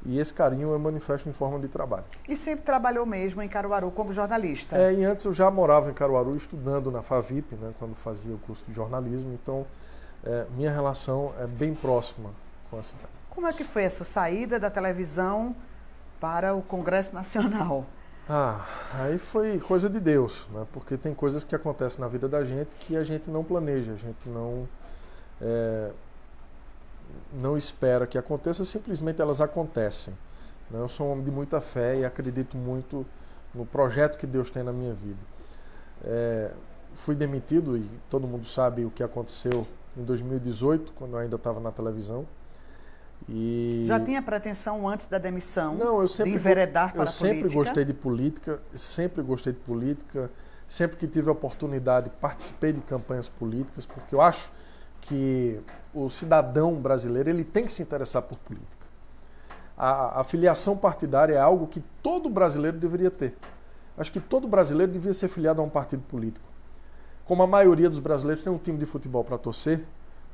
E esse carinho eu manifesto em forma de trabalho. E sempre trabalhou mesmo em Caruaru como jornalista? E antes eu já morava em Caruaru estudando na FAVIP, né, quando fazia o curso de jornalismo, então minha relação é bem próxima com a cidade. Como é que foi essa saída da televisão para o Congresso Nacional? Aí foi coisa de Deus, né, porque tem coisas que acontecem na vida da gente que a gente não planeja, a gente não espera que aconteça, simplesmente elas acontecem. Eu sou um homem de muita fé e acredito muito no projeto que Deus tem na minha vida. Fui demitido e todo mundo sabe o que aconteceu em 2018, quando eu ainda estava na televisão. Já tinha pretensão antes da demissão de Eu enveredar para a política? sempre gostei de política, sempre que tive a oportunidade participei de campanhas políticas, porque eu acho que o cidadão brasileiro ele tem que se interessar por política. A filiação partidária é algo que todo brasileiro deveria ter. Acho que todo brasileiro devia ser filiado a um partido político. Como a maioria dos brasileiros tem um time de futebol para torcer,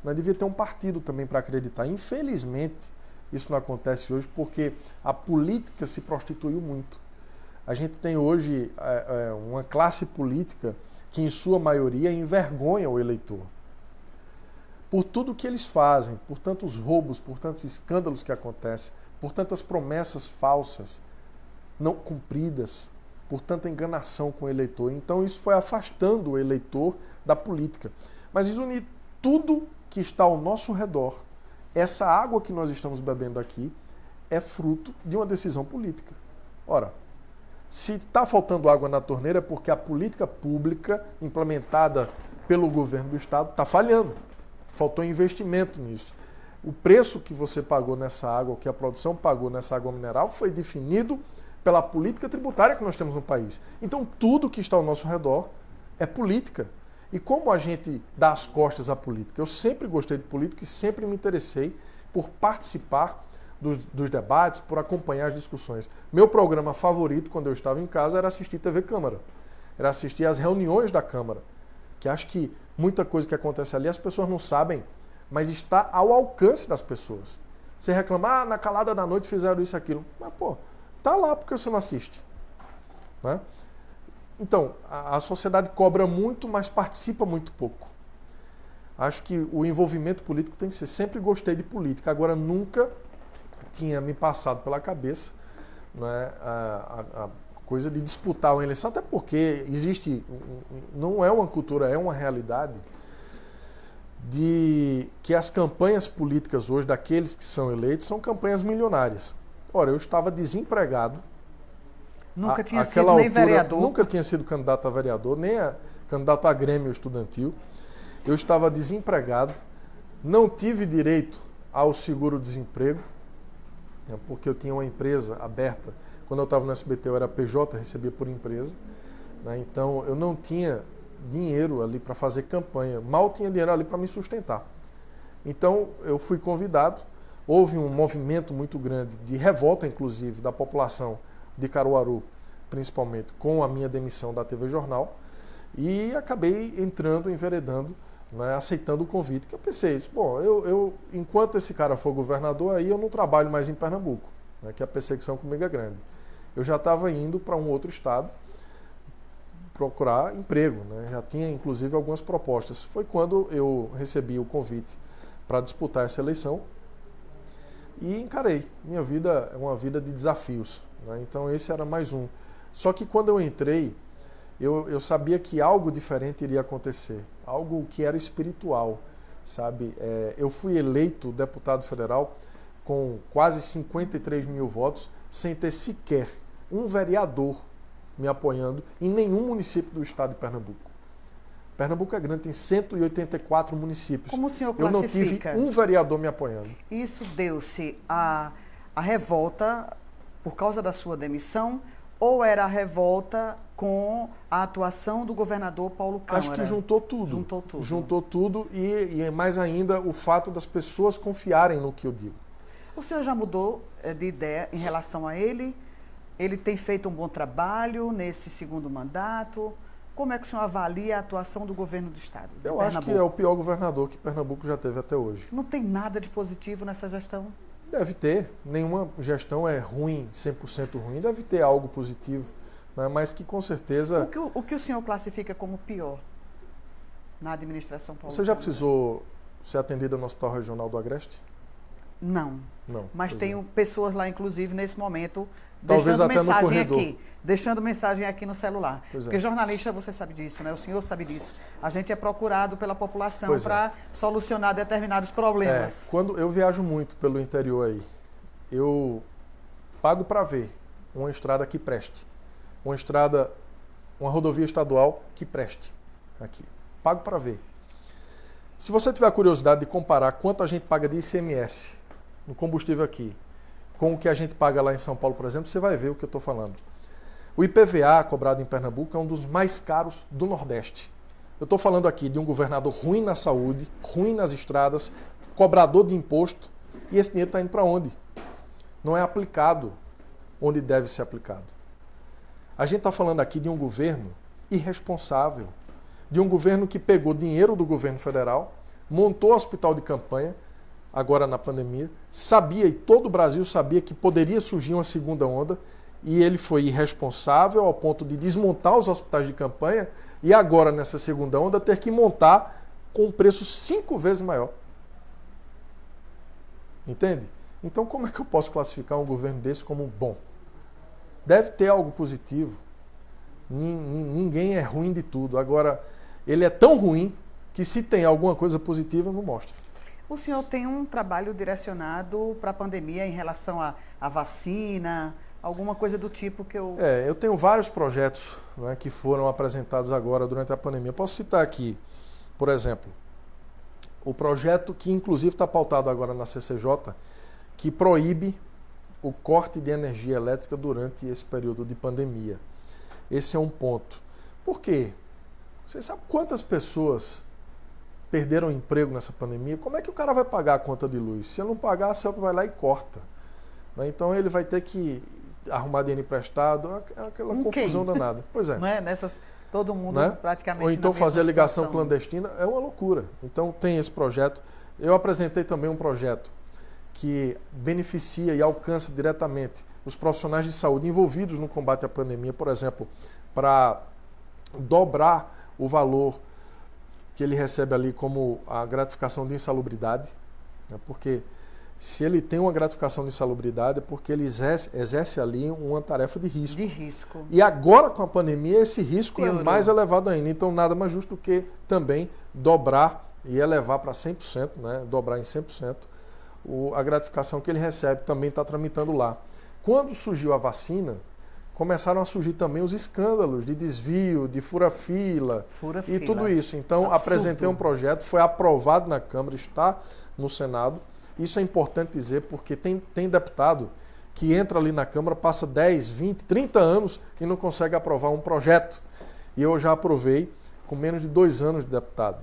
mas devia ter um partido também para acreditar. Infelizmente, isso não acontece hoje porque a política se prostituiu muito. A gente tem hoje uma classe política que, em sua maioria, envergonha o eleitor. Por tudo que eles fazem, por tantos roubos, por tantos escândalos que acontecem, por tantas promessas falsas, não cumpridas, por tanta enganação com o eleitor. Então isso foi afastando o eleitor da política. Mas Risoni, tudo que está ao nosso redor, essa água que nós estamos bebendo aqui, é fruto de uma decisão política. Ora, se está faltando água na torneira é porque a política pública implementada pelo governo do estado está falhando. Faltou investimento nisso. O preço que você pagou nessa água, que a produção pagou nessa água mineral, foi definido pela política tributária que nós temos no país. Então, tudo que está ao nosso redor é política. E como a gente dá as costas à política? Eu sempre gostei de política e sempre me interessei por participar dos debates, por acompanhar as discussões. Meu programa favorito, quando eu estava em casa, era assistir TV Câmara. Era assistir às reuniões da Câmara. Que acho que muita coisa que acontece ali as pessoas não sabem, mas está ao alcance das pessoas. Você reclama, na calada da noite fizeram isso, aquilo. Mas, tá lá porque você não assiste. Né? Então, a sociedade cobra muito, mas participa muito pouco. Acho que o envolvimento político tem que ser. Sempre gostei de política, agora nunca tinha me passado pela cabeça, né, a coisa de disputar uma eleição, até porque existe, não é uma cultura, é uma realidade de que as campanhas políticas hoje, daqueles que são eleitos, são campanhas milionárias. Ora, eu estava desempregado. Nunca tinha sido nem vereador. Nunca tinha sido candidato a vereador, nem candidato a grêmio estudantil. Eu estava desempregado, não tive direito ao seguro-desemprego, né, porque eu tinha uma empresa aberta. Quando eu estava no SBT, eu era PJ, recebia por empresa. Né, então, eu não tinha dinheiro ali para fazer campanha, mal tinha dinheiro ali para me sustentar. Então, eu fui convidado, houve um movimento muito grande de revolta, inclusive, da população de Caruaru, principalmente, com a minha demissão da TV Jornal, e acabei entrando, enveredando, né, aceitando o convite, que eu pensei, bom, enquanto esse cara for governador, aí eu não trabalho mais em Pernambuco, né, que a perseguição comigo é grande. Eu já estava indo para um outro estado, procurar emprego, né? Já tinha inclusive algumas propostas. Foi quando eu recebi o convite para disputar essa eleição e encarei. Minha vida é uma vida de desafios, né? Então esse era mais um. Só que quando eu entrei, eu sabia que algo diferente iria acontecer, algo que era espiritual, sabe? Eu fui eleito deputado federal com quase 53 mil votos, sem ter sequer um vereador me apoiando em nenhum município do estado de Pernambuco. Pernambuco é grande, tem 184 municípios. Como o senhor Eu não classifica? tive um vereador me apoiando. Isso deu-se a revolta por causa da sua demissão ou era a revolta com a atuação do governador Paulo Câmara? Acho que juntou tudo. Juntou tudo. Juntou tudo e mais ainda o fato das pessoas confiarem no que eu digo. O senhor já mudou de ideia em relação a ele? Ele tem feito um bom trabalho nesse segundo mandato? Como é que o senhor avalia a atuação do governo do estado? Eu acho que é o pior governador que Pernambuco já teve até hoje. Não tem nada de positivo nessa gestão? Deve ter. Nenhuma gestão é ruim, 100% ruim. Deve ter algo positivo, né? Mas que com certeza... O que o senhor classifica como pior na administração Paulo Você já Câmara? precisou ser atendido no Hospital Regional do Agreste? Não. Não. Mas pois tenho pessoas lá, inclusive, nesse momento, Talvez deixando até no mensagem corredor. aqui. Deixando mensagem aqui no celular. Pois é. Porque jornalista, você sabe disso, né? O senhor sabe disso. A gente é procurado pela população Pois é. para solucionar determinados problemas. Quando eu viajo muito pelo interior aí, eu pago para ver uma estrada que preste. Uma rodovia estadual que preste aqui. Pago para ver. Se você tiver curiosidade de comparar quanto a gente paga de ICMS no combustível aqui com o que a gente paga lá em São Paulo, por exemplo, você vai ver o que eu estou falando. O IPVA cobrado em Pernambuco é um dos mais caros do Nordeste. Eu estou falando aqui de um governador ruim na saúde, ruim nas estradas, cobrador de imposto, e esse dinheiro está indo para onde? Não é aplicado onde deve ser aplicado. A gente está falando aqui de um governo irresponsável, de um governo que pegou dinheiro do governo federal, montou hospital de campanha, agora na pandemia, sabia, e todo o Brasil sabia que poderia surgir uma segunda onda, e ele foi irresponsável ao ponto de desmontar os hospitais de campanha e agora, nessa segunda onda, ter que montar com um preço 5 vezes maior. Entende? Então, como é que eu posso classificar um governo desse como bom? Deve ter algo positivo. Ninguém é ruim de tudo. Agora, ele é tão ruim que se tem alguma coisa positiva, não mostra. O senhor tem um trabalho direcionado para a pandemia em relação à vacina, alguma coisa do tipo que eu... Eu tenho vários projetos, né, que foram apresentados agora durante a pandemia. Posso citar aqui, por exemplo, o projeto que inclusive está pautado agora na CCJ, que proíbe o corte de energia elétrica durante esse período de pandemia. Esse é um ponto. Por quê? Você sabe quantas pessoas perderam emprego nessa pandemia? Como é que o cara vai pagar a conta de luz? Se ele não pagar, a CELP vai lá e corta. Então ele vai ter que arrumar dinheiro emprestado, aquela confusão danada. Pois é. Não é? Todo mundo praticamente... Ou então na mesma fazer a ligação situação. clandestina é uma loucura. Então tem esse projeto. Eu apresentei também um projeto que beneficia e alcança diretamente os profissionais de saúde envolvidos no combate à pandemia, por exemplo, para dobrar o valor que ele recebe ali como a gratificação de insalubridade, né? Porque se ele tem uma gratificação de insalubridade é porque ele exerce ali uma tarefa de risco. De risco. E agora com a pandemia esse risco Piorou. é mais elevado ainda, então nada mais justo do que também dobrar e elevar para 100%, né, dobrar em 100%, a gratificação que ele recebe também está tramitando lá. Quando surgiu a vacina, começaram a surgir também os escândalos de desvio, de fura-fila e tudo isso. Então, apresentei um projeto, foi aprovado na Câmara, está no Senado. Isso é importante dizer porque tem deputado que entra ali na Câmara, passa 10, 20, 30 anos e não consegue aprovar um projeto. E eu já aprovei com menos de 2 anos de deputado.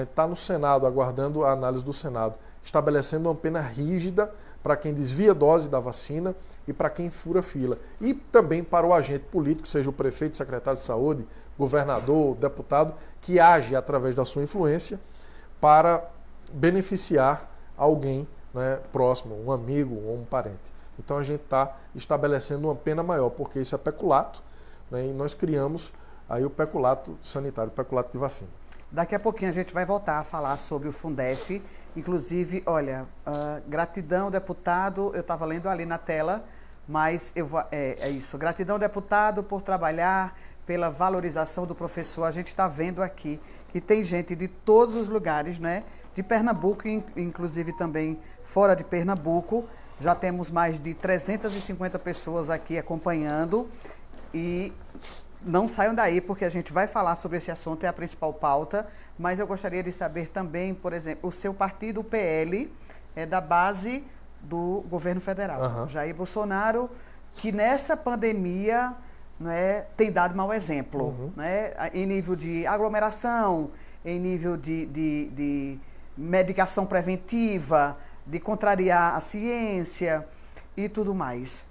Está no Senado, aguardando a análise do Senado, estabelecendo uma pena rígida para quem desvia dose da vacina e para quem fura fila. E também para o agente político, seja o prefeito, secretário de saúde, governador, deputado, que age através da sua influência para beneficiar alguém, né, próximo, um amigo ou um parente. Então a gente está estabelecendo uma pena maior, porque isso é peculato, né, e nós criamos aí o peculato sanitário, o peculato de vacina. Daqui a pouquinho a gente vai voltar a falar sobre o Fundef. Inclusive, olha, gratidão, deputado, eu estava lendo ali na tela, mas é isso. Gratidão, deputado, por trabalhar, pela valorização do professor. A gente está vendo aqui que tem gente de todos os lugares, né? De Pernambuco, inclusive também fora de Pernambuco. Já temos mais de 350 pessoas aqui acompanhando e não saiam daí, porque a gente vai falar sobre esse assunto, é a principal pauta, mas eu gostaria de saber também, por exemplo, o seu partido, o PL, é da base do governo federal. Jair Bolsonaro, que nessa pandemia, né, tem dado mau exemplo, né, em nível de aglomeração, em nível de medicação preventiva, de contrariar a ciência e tudo mais.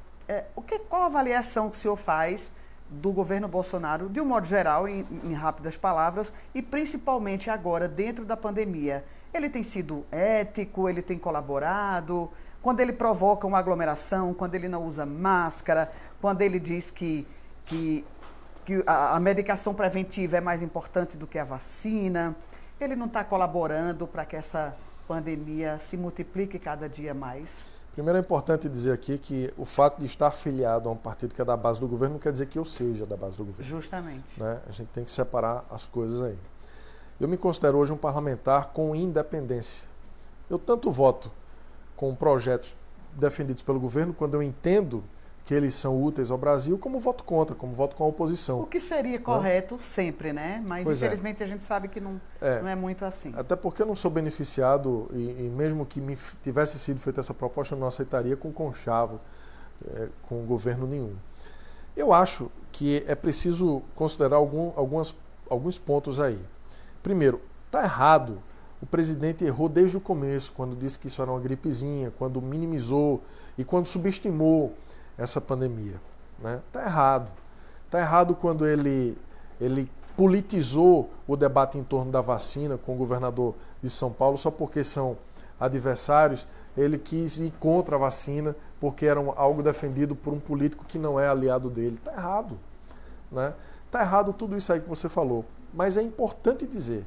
Qual a avaliação que o senhor faz do governo Bolsonaro, de um modo geral, em rápidas palavras, e principalmente agora, dentro da pandemia? Ele tem sido ético, ele tem colaborado, quando ele provoca uma aglomeração, quando ele não usa máscara, quando ele diz que a medicação preventiva é mais importante do que a vacina, ele não está colaborando para que essa pandemia se multiplique cada dia mais? Primeiro é importante dizer aqui que o fato de estar filiado a um partido que é da base do governo não quer dizer que eu seja da base do governo. Justamente. Né? A gente tem que separar as coisas aí. Eu me considero hoje um parlamentar com independência. Eu tanto voto com projetos defendidos pelo governo, quando eu entendo que eles são úteis ao Brasil, como voto contra, como voto com a oposição. O que seria correto sempre, né? Mas Pois infelizmente a gente sabe que não é muito assim. Até porque eu não sou beneficiado e mesmo que me tivesse sido feita essa proposta, eu não aceitaria com conchavo, com governo nenhum. Eu acho que é preciso considerar alguns pontos aí. Primeiro, está errado. O presidente errou desde o começo, quando disse que isso era uma gripezinha, quando minimizou e quando subestimou essa pandemia. Está errado. Está errado quando ele politizou o debate em torno da vacina com o governador de São Paulo só porque são adversários. Ele quis ir contra a vacina porque era algo defendido por um político que não é aliado dele. Está errado. Está errado tudo isso aí que você falou. Mas é importante dizer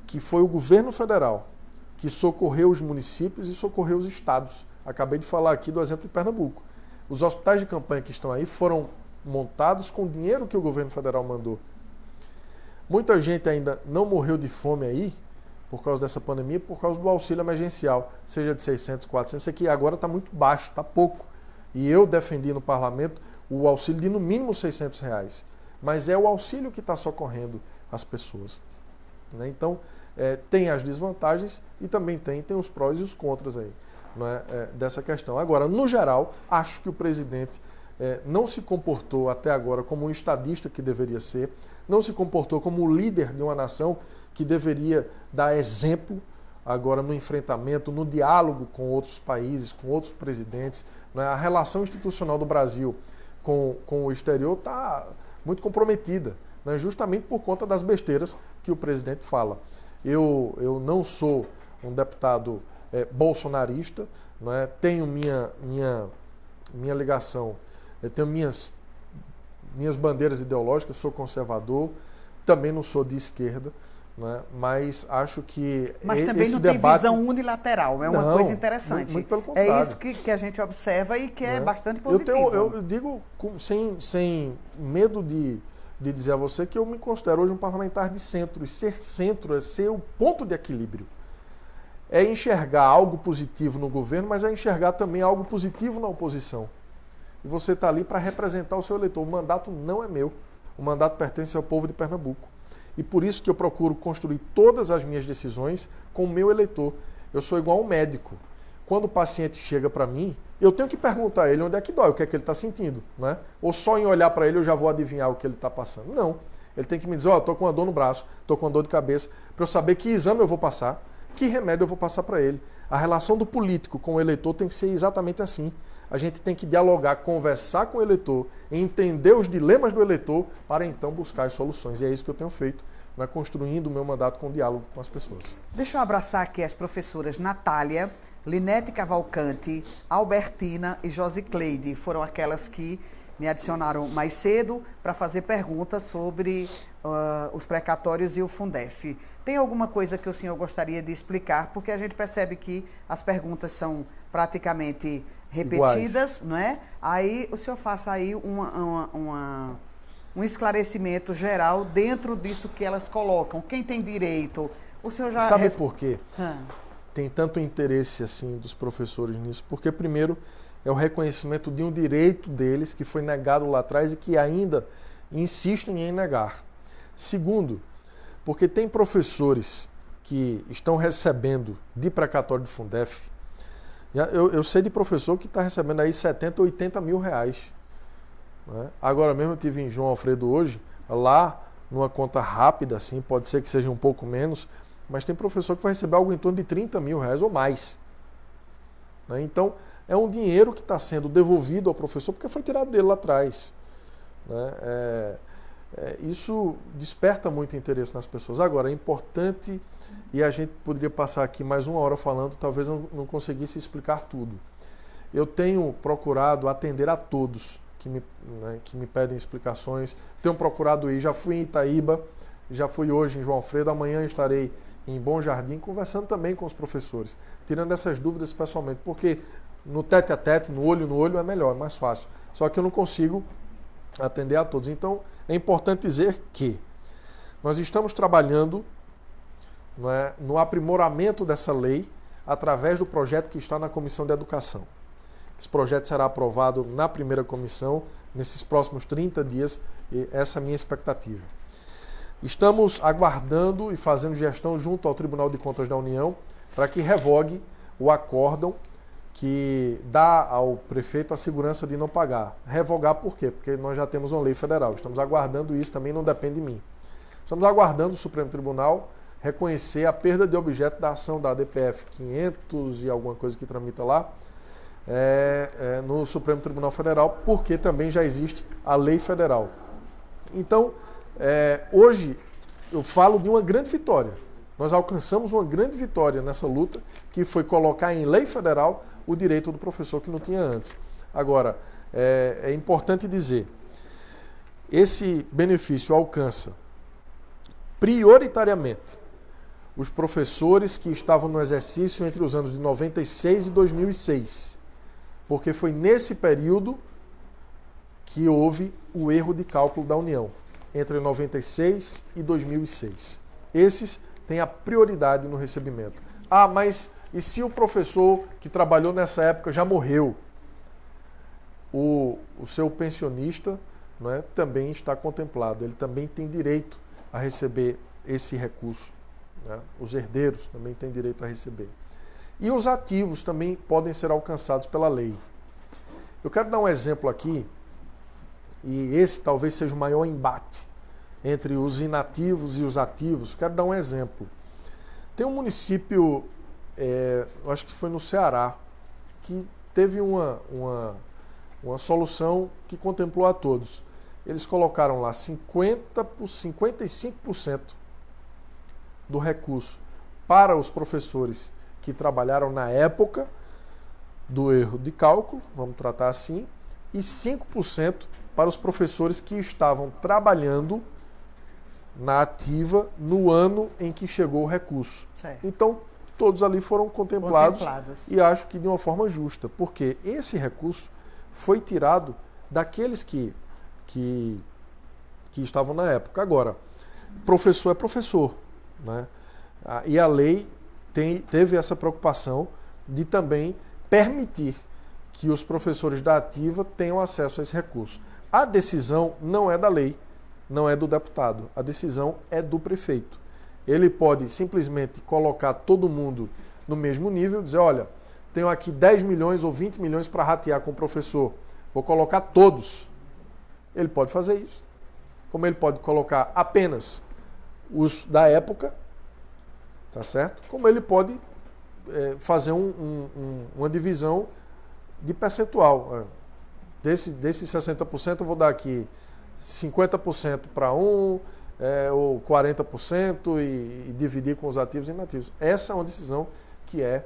que foi o governo federal que socorreu os municípios e socorreu os estados. Acabei de falar aqui do exemplo de Pernambuco. Os hospitais de campanha que estão aí foram montados com o dinheiro que o governo federal mandou. Muita gente ainda não morreu de fome aí, por causa dessa pandemia, por causa do auxílio emergencial, seja de 600, 400, isso aqui agora está muito baixo, está pouco. E eu defendi no parlamento o auxílio de no mínimo R$600. Mas é o auxílio que está socorrendo as pessoas. Então, tem as desvantagens e também tem os prós e os contras aí. Dessa questão. Agora, no geral, acho que o presidente não se comportou até agora como um estadista que deveria ser, não se comportou como o líder de uma nação que deveria dar exemplo agora no enfrentamento, no diálogo com outros países, com outros presidentes. A relação institucional do Brasil com o exterior está muito comprometida, justamente por conta das besteiras que o presidente fala. Eu não sou um deputado bolsonarista, tenho minha ligação, tenho minhas bandeiras ideológicas, sou conservador, também não sou de esquerda, mas acho que mas também esse não debate... tem visão unilateral, é uma coisa interessante. Muito pelo contrário. É isso que a gente observa e que é bastante positivo. Eu digo sem medo de de dizer a você que eu me considero hoje um parlamentar de centro, e ser centro é ser o ponto de equilíbrio. É enxergar algo positivo no governo, mas é enxergar também algo positivo na oposição. E você está ali para representar o seu eleitor. O mandato não é meu, o mandato pertence ao povo de Pernambuco. E por isso que eu procuro construir todas as minhas decisões com o meu eleitor. Eu sou igual um médico. Quando o paciente chega para mim, eu tenho que perguntar a ele onde é que dói, o que é que ele está sentindo, né? Ou só em olhar para ele eu já vou adivinhar o que ele está passando. Não. Ele tem que me dizer, estou com uma dor no braço, estou com uma dor de cabeça, para eu saber que exame eu vou passar, que remédio eu vou passar para ele. A relação do político com o eleitor tem que ser exatamente assim. A gente tem que dialogar, conversar com o eleitor, entender os dilemas do eleitor para então buscar as soluções. E é isso que eu tenho feito, né, construindo o meu mandato com diálogo com as pessoas. Deixa eu abraçar aqui as professoras Natália, Linete Cavalcante, Albertina e Josicleide. Foram aquelas que me adicionaram mais cedo para fazer perguntas sobre os precatórios e o Fundef. Tem alguma coisa que o senhor gostaria de explicar? Porque a gente percebe que as perguntas são praticamente repetidas, iguais, não é? Aí o senhor faça aí um esclarecimento geral dentro disso que elas colocam. Quem tem direito? O senhor já... Sabe por quê? Tem tanto interesse assim dos professores nisso? Porque, primeiro, é o reconhecimento de um direito deles que foi negado lá atrás e que ainda insistem em negar. Segundo, porque tem professores que estão recebendo de precatório de Fundef. Eu sei de professor que está recebendo aí 70, 80 mil reais. Né? Agora mesmo eu estive em João Alfredo hoje, lá numa conta rápida, assim, pode ser que seja um pouco menos, mas tem professor que vai receber algo em torno de 30 mil reais ou mais. Né? Então, é um dinheiro que está sendo devolvido ao professor porque foi tirado dele lá atrás. Né? Isso desperta muito interesse nas pessoas. Agora, é importante, e a gente poderia passar aqui mais uma hora falando, talvez eu não conseguisse explicar tudo. Eu tenho procurado atender a todos que me pedem explicações. Tenho procurado ir, já fui em Itaíba, já fui hoje em João Alfredo, amanhã estarei em Bom Jardim, conversando também com os professores, tirando essas dúvidas pessoalmente, porque no tete a tete, no olho é melhor, é mais fácil. Só que eu não consigo atender a todos. Então, é importante dizer que nós estamos trabalhando, né, no aprimoramento dessa lei através do projeto que está na Comissão de Educação. Esse projeto será aprovado na primeira comissão nesses próximos 30 dias e essa é a minha expectativa. Estamos aguardando e fazendo gestão junto ao Tribunal de Contas da União para que revogue o acórdão que dá ao prefeito a segurança de não pagar. Revogar por quê? Porque nós já temos uma lei federal. Estamos aguardando isso, também não depende de mim. Estamos aguardando o Supremo Tribunal reconhecer a perda de objeto da ação da ADPF 500 e alguma coisa que tramita lá no Supremo Tribunal Federal, porque também já existe a lei federal. Então, hoje eu falo de uma grande vitória. Nós alcançamos uma grande vitória nessa luta, que foi colocar em lei federal o direito do professor que não tinha antes. Agora, é importante dizer, esse benefício alcança prioritariamente os professores que estavam no exercício entre os anos de 96 e 2006, porque foi nesse período que houve o erro de cálculo da União, entre 96 e 2006. Esses têm a prioridade no recebimento. Ah, mas e se o professor que trabalhou nessa época já morreu? O seu pensionista, né, também está contemplado, ele também tem direito a receber esse recurso. Né? Os herdeiros também têm direito a receber. E os ativos também podem ser alcançados pela lei. Eu quero dar um exemplo aqui, e esse talvez seja o maior embate entre os inativos e os ativos. Quero dar um exemplo. Tem um município, eu acho que foi no Ceará, que teve uma solução que contemplou a todos. Eles colocaram lá 55% do recurso para os professores que trabalharam na época do erro de cálculo, vamos tratar assim, e 5% para os professores que estavam trabalhando na ativa no ano em que chegou o recurso. Certo. Então, todos ali foram contemplados e acho que de uma forma justa, porque esse recurso foi tirado daqueles que que estavam na época. Agora, professor é professor, né? E a lei teve essa preocupação de também permitir que os professores da ativa tenham acesso a esse recurso. A decisão não é da lei, não é do deputado, a decisão é do prefeito. Ele pode simplesmente colocar todo mundo no mesmo nível, dizer, olha, tenho aqui 10 milhões ou 20 milhões para ratear com o professor, vou colocar todos. Ele pode fazer isso. Como ele pode colocar apenas os da época, tá certo? Como ele pode fazer uma divisão de percentual. Desses 60% eu vou dar aqui 50% para ou 40% e dividir com os ativos e inativos. Essa é uma decisão que é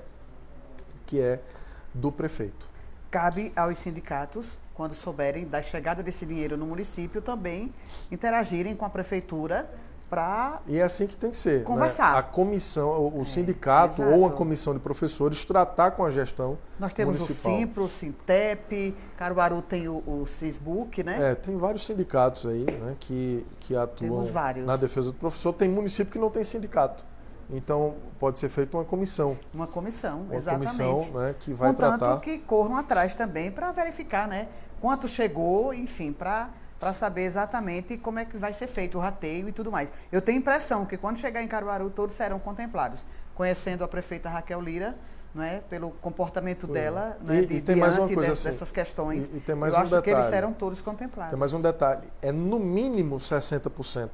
do prefeito. Cabe aos sindicatos, quando souberem da chegada desse dinheiro no município, também interagirem com a prefeitura para... E é assim que tem que ser. Conversar. Né? A comissão, o sindicato exato. ou a comissão de professores tratar com a gestão Nós temos municipal. o Simpro, o Sintep, Caruaru tem o Sisbuc, né? Tem vários sindicatos aí, né, que atuam na defesa do professor. Tem município que não tem sindicato. Então, pode ser feita uma comissão. Uma comissão, uma exatamente. Comissão, né, que vai Contanto tratar... que corram atrás também para verificar, né? Quanto chegou, enfim, para saber exatamente como é que vai ser feito o rateio e tudo mais. Eu tenho a impressão que quando chegar em Caruaru, todos serão contemplados. Conhecendo a prefeita Raquel Lira, não é? Pelo comportamento dela, não é? E tem mais uma coisa dessas assim, questões, e tem mais eu um acho detalhe. que eles serão todos contemplados. Tem mais um detalhe. É no mínimo 60%.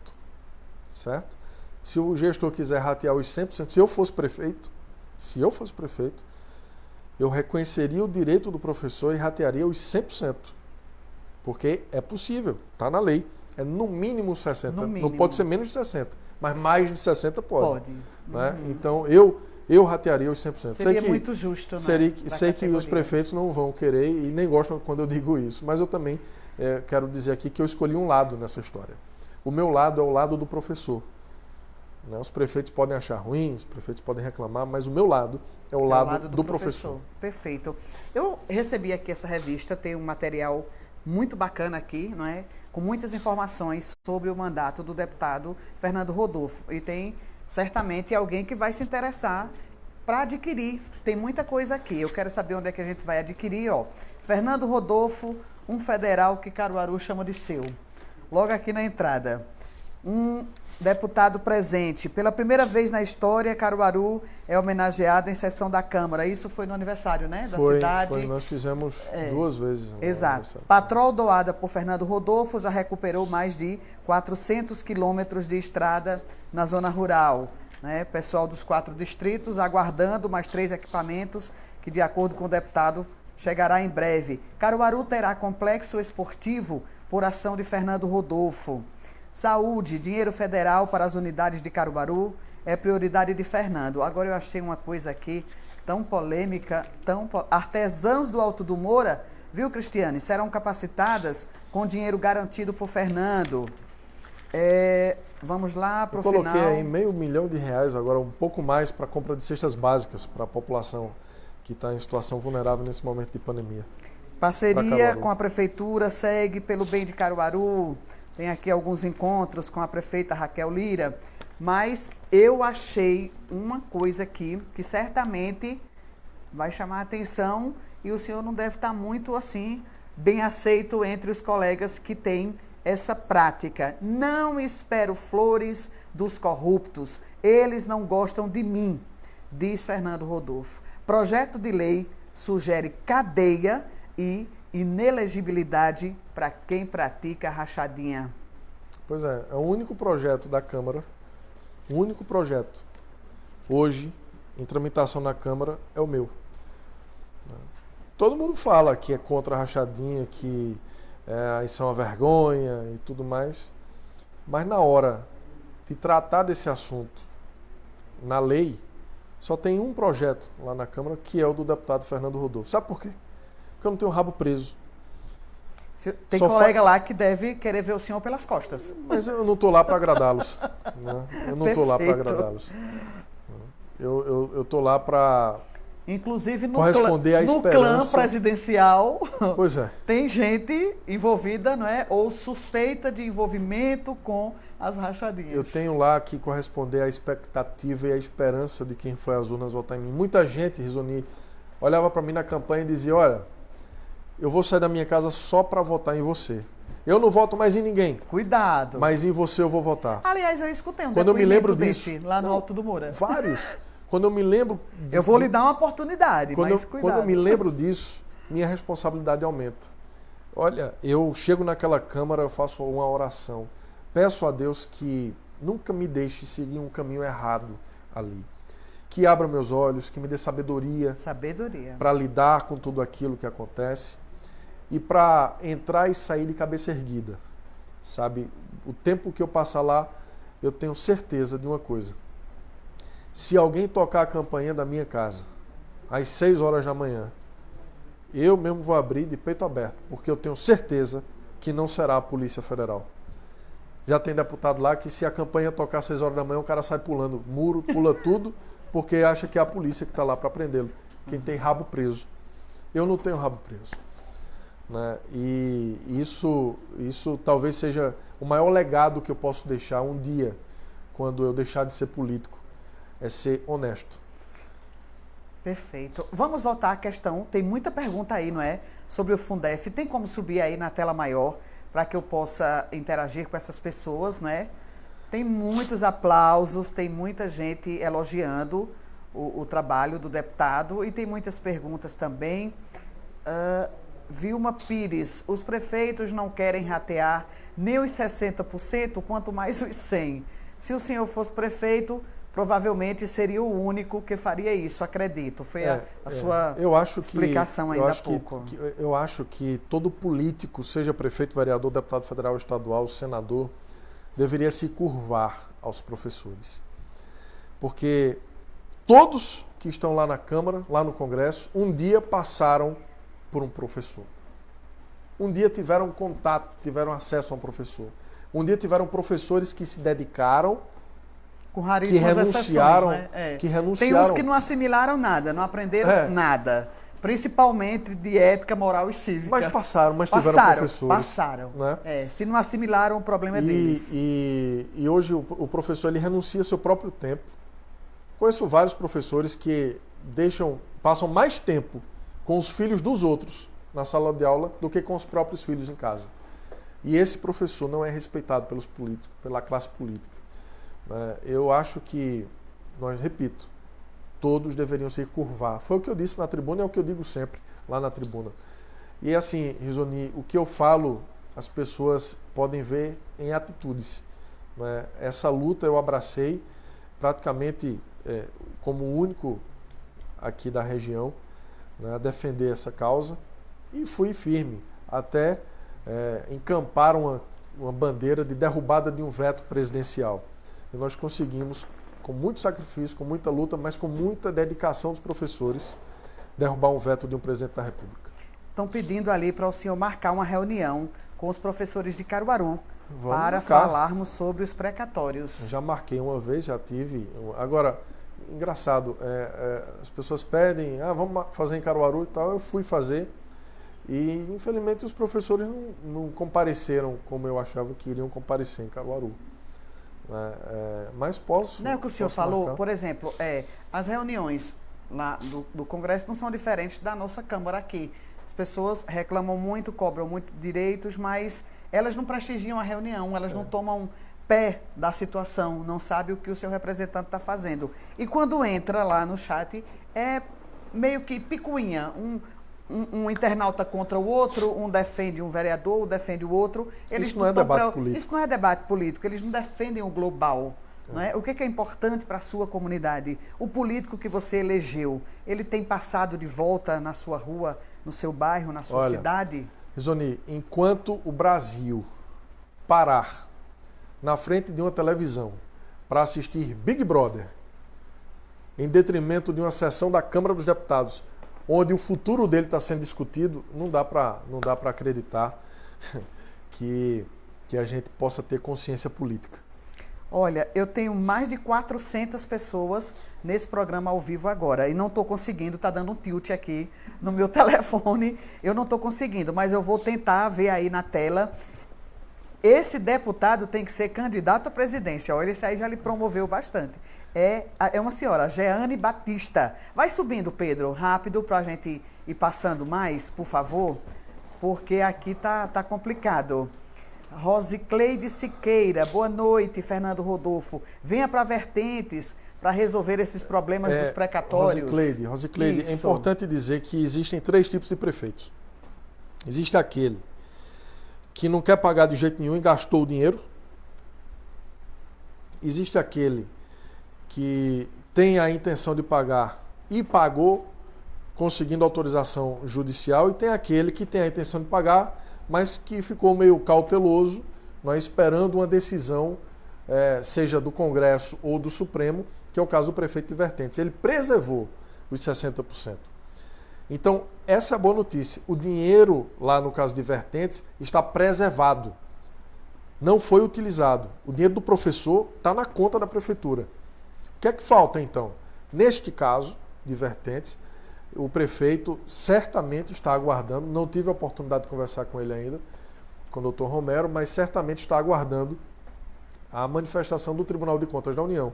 Certo? Se o gestor quiser ratear os 100%, se eu fosse prefeito, eu reconheceria o direito do professor e ratearia os 100%. Porque é possível, está na lei. É no mínimo 60%. No mínimo. Não pode ser menos de 60%, mas mais de 60% pode. Pode. Né? Então, eu ratearia os 100%. Seria muito justo, né? Sei que os prefeitos não vão querer e nem gostam quando eu digo isso, mas eu também quero dizer aqui que eu escolhi um lado nessa história. O meu lado é o lado do professor. Né? Os prefeitos podem achar ruim, os prefeitos podem reclamar, mas o meu lado é o lado do professor. Perfeito. Eu recebi aqui essa revista, tem um material muito bacana aqui, não é? Com muitas informações sobre o mandato do deputado Fernando Rodolfo. E tem certamente alguém que vai se interessar para adquirir. Tem muita coisa aqui. Eu quero saber onde é que a gente vai adquirir. Ó. Fernando Rodolfo, um federal que Caruaru chama de seu. Logo aqui na entrada. Um deputado presente. Pela primeira vez na história, Caruaru é homenageado em sessão da Câmara. Isso foi no aniversário, né? Da cidade. Foi, nós fizemos 2 vezes. Exato. Patrol doada por Fernando Rodolfo já recuperou mais de 400 quilômetros de estrada na zona rural. Né? Pessoal dos 4 distritos aguardando mais 3 equipamentos que, de acordo com o deputado, chegará em breve. Caruaru terá complexo esportivo por ação de Fernando Rodolfo. Saúde, dinheiro federal para as unidades de Caruaru é prioridade de Fernando. Agora eu achei uma coisa aqui tão polêmica, artesãs do Alto do Moura, viu, Cristiane, serão capacitadas com dinheiro garantido por Fernando. Vamos lá para o final. Eu coloquei aí R$500 milhão, agora um pouco mais para a compra de cestas básicas para a população que está em situação vulnerável nesse momento de pandemia. Parceria com a Prefeitura segue pelo bem de Caruaru. Tem aqui alguns encontros com a prefeita Raquel Lira, mas eu achei uma coisa aqui que certamente vai chamar a atenção e o senhor não deve estar muito assim bem aceito entre os colegas que têm essa prática. Não espero flores dos corruptos, eles não gostam de mim, diz Fernando Rodolfo. Projeto de lei sugere cadeia e inelegibilidade para quem pratica rachadinha. Pois é o único projeto da Câmara, o único projeto hoje em tramitação na Câmara é o meu. Todo mundo fala que é contra a rachadinha, que isso é uma vergonha e tudo mais, mas na hora de tratar desse assunto na lei, só tem um projeto lá na Câmara que é o do deputado Fernando Rodolfo. Sabe por quê? Porque eu não tenho rabo preso. Tem colega lá que deve querer ver o senhor pelas costas. Mas eu não estou lá para agradá-los. Né? Eu não estou lá para agradá-los. Eu estou lá para Inclusive no corresponder à no clã esperança. presidencial Pois é. tem gente envolvida, não é? Ou suspeita de envolvimento com as rachadinhas. Eu tenho lá que corresponder à expectativa e à esperança de quem foi às urnas votar em mim. Muita gente, Risoni, olhava para mim na campanha e dizia, olha, eu vou sair da minha casa só para votar em você. Eu não voto mais em ninguém, Cuidado. mas em você eu vou votar. Aliás, eu escutei um Quando eu me lembro desse disso, lá no não, Alto do Moura. Vários. Quando eu me lembro... Eu vou lhe dar uma oportunidade, mas cuidado. Quando eu me lembro disso, minha responsabilidade aumenta. Olha, eu chego naquela Câmara, eu faço uma oração. Peço a Deus que nunca me deixe seguir um caminho errado ali. Que abra meus olhos, que me dê sabedoria. Sabedoria. Para lidar com tudo aquilo que acontece e para entrar e sair de cabeça erguida. Sabe, o tempo que eu passar lá, eu tenho certeza de uma coisa. Se alguém tocar a campainha da minha casa, às 6 horas da manhã, eu mesmo vou abrir de peito aberto, porque eu tenho certeza que não será a Polícia Federal. Já tem deputado lá que se a campanha tocar às 6 horas da manhã, o cara sai pulando muro, pula tudo, porque acha que é a polícia que está lá para prendê-lo. Quem tem rabo preso. Eu não tenho rabo preso. Né? E isso talvez seja o maior legado que eu posso deixar um dia, quando eu deixar de ser político, é ser honesto. Perfeito. Vamos voltar à questão, tem muita pergunta aí, não é? Sobre o Fundef. Tem como subir aí na tela maior para que eu possa interagir com essas pessoas, né? Tem muitos aplausos, tem muita gente elogiando o trabalho do deputado e tem muitas perguntas também. Vilma Pires, os prefeitos não querem ratear nem os 60%, quanto mais os 100%. Se o senhor fosse prefeito, provavelmente seria o único que faria isso, acredito. Foi a sua explicação ainda há pouco. Eu acho que todo político, seja prefeito, vereador, deputado federal, estadual, senador, deveria se curvar aos professores. Porque todos que estão lá na Câmara, lá no Congresso, um dia passaram por um professor. Um dia tiveram contato, tiveram acesso a um professor. Um dia tiveram professores que se dedicaram, com raríssimas renunciaram, exceções, né? que renunciaram. Tem uns que não assimilaram nada, não aprenderam nada. Principalmente de ética, moral e cívica. Mas passaram, mas tiveram professores. Passaram. Né? Se não assimilaram, o problema é deles. E hoje o professor ele renuncia seu próprio tempo. Conheço vários professores que passam mais tempo com os filhos dos outros na sala de aula do que com os próprios filhos em casa. E esse professor não é respeitado pelos políticos, pela classe política. Eu acho que, repito, todos deveriam se curvar. Foi o que eu disse na tribuna, é o que eu digo sempre lá na tribuna. E assim, Risoni, o que eu falo, as pessoas podem ver em atitudes. Essa luta eu abracei praticamente como o único aqui da região, a defender essa causa, e fui firme, até encampar uma bandeira de derrubada de um veto presidencial. E nós conseguimos, com muito sacrifício, com muita luta, mas com muita dedicação dos professores, derrubar um veto de um presidente da República. Estão pedindo ali para o senhor marcar uma reunião com os professores de Caruaru para marcar. falarmos sobre os precatórios. Já marquei uma vez, já tive. Agora, engraçado, as pessoas pedem, vamos fazer em Caruaru e tal, eu fui fazer e, infelizmente, os professores não compareceram como eu achava que iriam comparecer em Caruaru. Mas posso. Não é o que o senhor falou? Marcar. Por exemplo, as reuniões lá do Congresso não são diferentes da nossa Câmara aqui. As pessoas reclamam muito, cobram muito direitos, mas elas não prestigiam a reunião, elas não tomam pé da situação, não sabem o que o seu representante está fazendo. E quando entra lá no chat, é meio que picuinha, um internauta contra o outro, um defende um vereador, defende o outro. Isso não é debate político. Isso não é debate político, eles não defendem o global. Não é? O que é importante para a sua comunidade? O político que você elegeu, ele tem passado de volta na sua rua, no seu bairro, na sua cidade? Risoni, enquanto o Brasil parar na frente de uma televisão para assistir Big Brother, em detrimento de uma sessão da Câmara dos Deputados, onde o futuro dele está sendo discutido, não dá para acreditar que a gente possa ter consciência política. Olha, eu tenho mais de 400 pessoas nesse programa ao vivo agora e não estou conseguindo, está dando um tilt aqui no meu telefone, eu não estou conseguindo, mas eu vou tentar ver aí na tela. Esse deputado tem que ser candidato à presidência, olha, esse aí já lhe promoveu bastante. É uma senhora, Jeane Batista. Vai subindo, Pedro, rápido, para a gente ir passando mais, por favor, porque aqui tá complicado. Rosicleide Siqueira, boa noite, Fernando Rodolfo. Venha para Vertentes para resolver esses problemas dos precatórios. Rosicleide, é importante dizer que existem 3 tipos de prefeitos. Existe aquele que não quer pagar de jeito nenhum e gastou o dinheiro. Existe aquele que tem a intenção de pagar e pagou, conseguindo autorização judicial, e tem aquele que tem a intenção de pagar, mas que ficou meio cauteloso, esperando uma decisão, seja do Congresso ou do Supremo, que é o caso do prefeito de Vertentes. Ele preservou os 60%. Então, essa é a boa notícia. O dinheiro, lá no caso de Vertentes, está preservado. Não foi utilizado. O dinheiro do professor está na conta da prefeitura. O que é que falta, então? Neste caso de Vertentes, o prefeito certamente está aguardando, não tive a oportunidade de conversar com ele ainda, com o doutor Romero, mas certamente está aguardando a manifestação do Tribunal de Contas da União,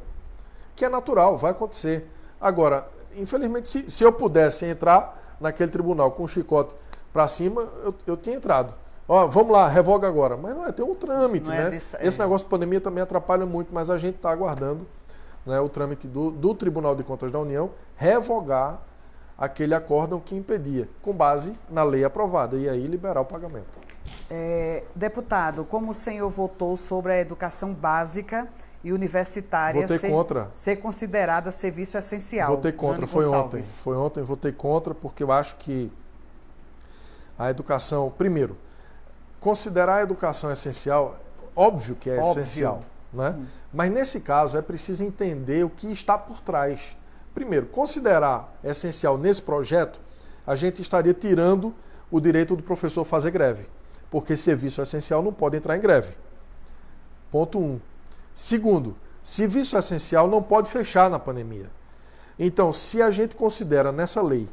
que é natural, vai acontecer. Agora, infelizmente, se eu pudesse entrar naquele tribunal com o chicote para cima, eu tinha entrado. Ó, vamos lá, revoga agora. Mas não é, tem um trâmite, né? Esse negócio de pandemia também atrapalha muito, mas a gente está aguardando, né, o trâmite do Tribunal de Contas da União revogar aquele acórdão que impedia, com base na lei aprovada, e aí liberar o pagamento. Deputado, como o senhor votou sobre a educação básica e universitária ser considerada serviço essencial? Votei contra, foi ontem, votei contra, porque eu acho que a educação, primeiro, considerar a educação essencial, óbvio que é essencial, né? Mas nesse caso é preciso entender o que está por trás. Primeiro, considerar essencial nesse projeto, a gente estaria tirando o direito do professor fazer greve, porque serviço essencial não pode entrar em greve. Ponto 1. Segundo, serviço essencial não pode fechar na pandemia. Então, se a gente considera nessa lei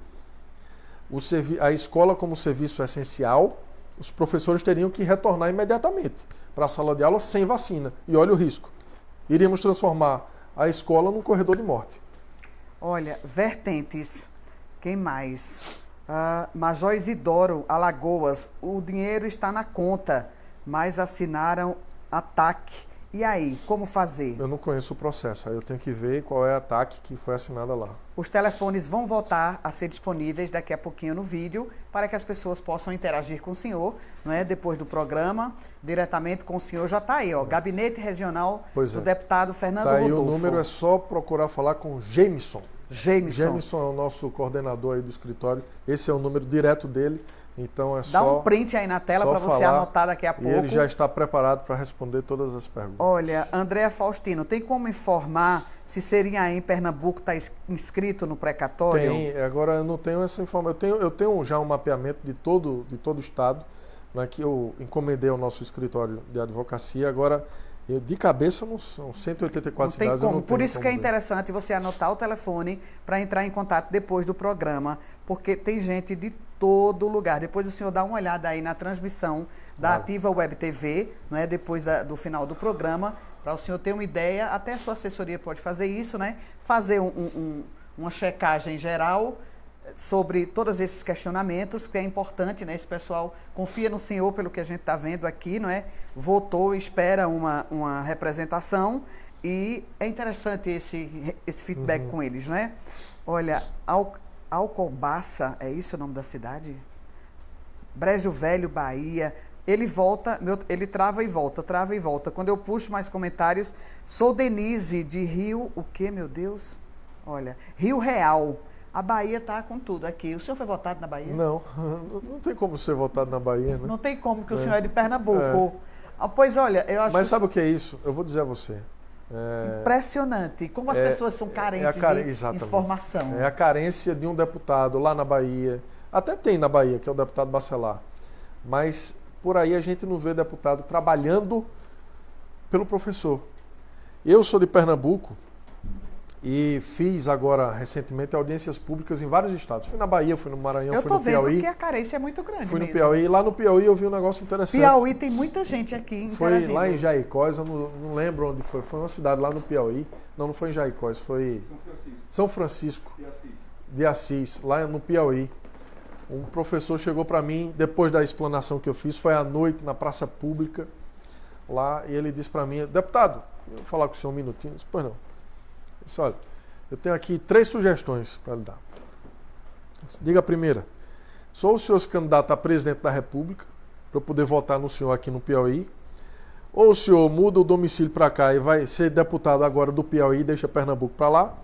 a escola como serviço essencial, os professores teriam que retornar imediatamente para a sala de aula sem vacina. E olha o risco. Iríamos transformar a escola num corredor de morte. Olha, Vertentes, quem mais? Major Isidoro, Alagoas, o dinheiro está na conta, mas assinaram ataque. E aí, como fazer? Eu não conheço o processo, aí eu tenho que ver qual é a ataque que foi assinada lá. Os telefones vão voltar a ser disponíveis daqui a pouquinho no vídeo, para que as pessoas possam interagir com o senhor, não é? Depois do programa, diretamente com o senhor. Já está aí, ó, Gabinete Regional do deputado Fernando Rodolfo. Aí o número é só procurar falar com Jameson. Jameson é o nosso coordenador aí do escritório. Esse é o número direto dele. Então Dá um print aí na tela para você anotar daqui a pouco. E ele já está preparado para responder todas as perguntas. Olha, Andréa Faustino, tem como informar se Serinaim, Pernambuco, está inscrito no precatório? Tem, agora eu não tenho essa informação. Eu tenho já um mapeamento de todo o estado, né, que eu encomendei ao nosso escritório de advocacia. Agora, de cabeça, são 184 cidades. Não tem como. Por isso que é interessante você anotar o telefone para entrar em contato depois do programa, porque tem gente de todo lugar. Depois o senhor dá uma olhada aí na transmissão da Ativa Web TV, não é? Depois do final do programa, para o senhor ter uma ideia, até a sua assessoria pode fazer isso, né? Fazer uma checagem geral sobre todos esses questionamentos, que é importante, né? Esse pessoal confia no senhor pelo que a gente está vendo aqui, não é? Votou, espera uma representação, e é interessante esse feedback com eles, não é? Olha, Alcobaça, é isso o nome da cidade? Brejo Velho, Bahia. Ele volta, ele trava e volta. Quando eu puxo mais comentários, sou Denise de Rio, o quê, meu Deus? Olha, Rio Real. A Bahia está com tudo aqui. O senhor foi votado na Bahia? Não tem como ser votado na Bahia, né? Não tem como, que o senhor é de Pernambuco. Pois olha, eu acho Mas sabe o que é isso? Eu vou dizer a você. Impressionante. Como as pessoas são carentes de informação. É a carência de um deputado lá na Bahia. Até tem na Bahia, que é o deputado Bacelar. Mas por aí a gente não vê deputado trabalhando pelo professor. Eu sou de Pernambuco e fiz agora, recentemente, audiências públicas em vários estados. Fui na Bahia, fui no Maranhão, fui no Piauí. Eu tô vendo que a carência é muito grande Fui no mesmo. Piauí. Lá no Piauí eu vi um negócio interessante. Piauí tem muita gente aqui Foi lá em Jaicós, eu não lembro onde foi. Foi uma cidade lá no Piauí. Não foi em Jaicós, foi São Francisco de Assis, lá no Piauí. Um professor chegou para mim, depois da explanação que eu fiz, foi à noite na praça pública, lá, e ele disse para mim: deputado, eu vou falar com o senhor um minutinho. Eu disse: pois não. Ele disse: olha, eu tenho aqui 3 sugestões para lhe dar. Diga a primeira: sou o senhor candidato a presidente da República, para eu poder votar no senhor aqui no Piauí, ou o senhor muda o domicílio para cá e vai ser deputado agora do Piauí e deixa Pernambuco para lá,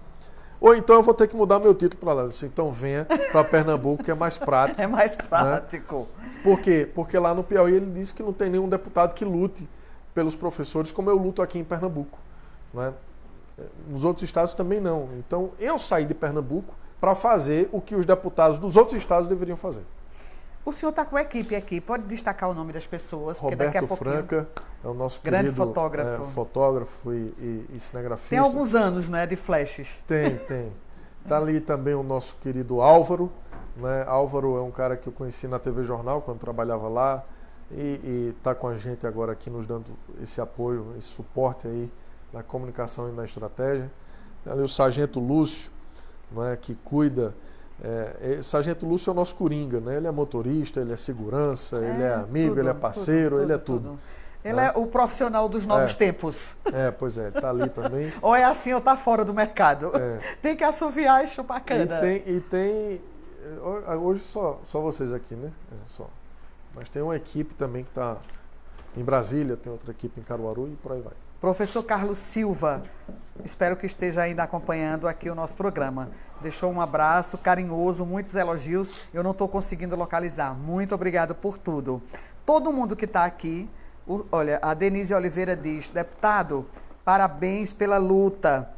ou então eu vou ter que mudar meu título para lá. Eu disse: então venha para Pernambuco, que é mais prático. É mais prático. Né? Por quê? Porque lá no Piauí ele disse que não tem nenhum deputado que lute pelos professores como eu luto aqui em Pernambuco. Né? Nos outros estados também não. Então eu saí de Pernambuco para fazer o que os deputados dos outros estados deveriam fazer. O senhor está com a equipe aqui, pode destacar o nome das pessoas? Porque Roberto daqui a pouquinho... Franca é o nosso grande querido fotógrafo. e cinegrafista. Tem alguns anos, né, de flashes. Tem. Está ali também o nosso querido Álvaro. Né? Álvaro é um cara que eu conheci na TV Jornal, quando trabalhava lá, e está com a gente agora aqui nos dando esse apoio, esse suporte aí na comunicação e na estratégia. Tem ali o Sargento Lúcio, né, que cuida... Sargento Lúcio é o nosso coringa, né? Ele é motorista, ele é segurança, ele é amigo, tudo, ele é parceiro, ele é tudo. Ele é o profissional dos novos tempos. Pois é, ele está ali também. Ou é assim ou está fora do mercado. Tem que assoviar e chupar cana. E tem hoje só vocês aqui, né? Mas tem uma equipe também que está em Brasília, tem outra equipe em Caruaru e por aí vai. Professor Carlos Silva, espero que esteja ainda acompanhando aqui o nosso programa. Deixou um abraço carinhoso, muitos elogios. Eu não estou conseguindo localizar. Muito obrigada por tudo. Todo mundo que está aqui, olha, a Denise Oliveira diz: deputado, parabéns pela luta.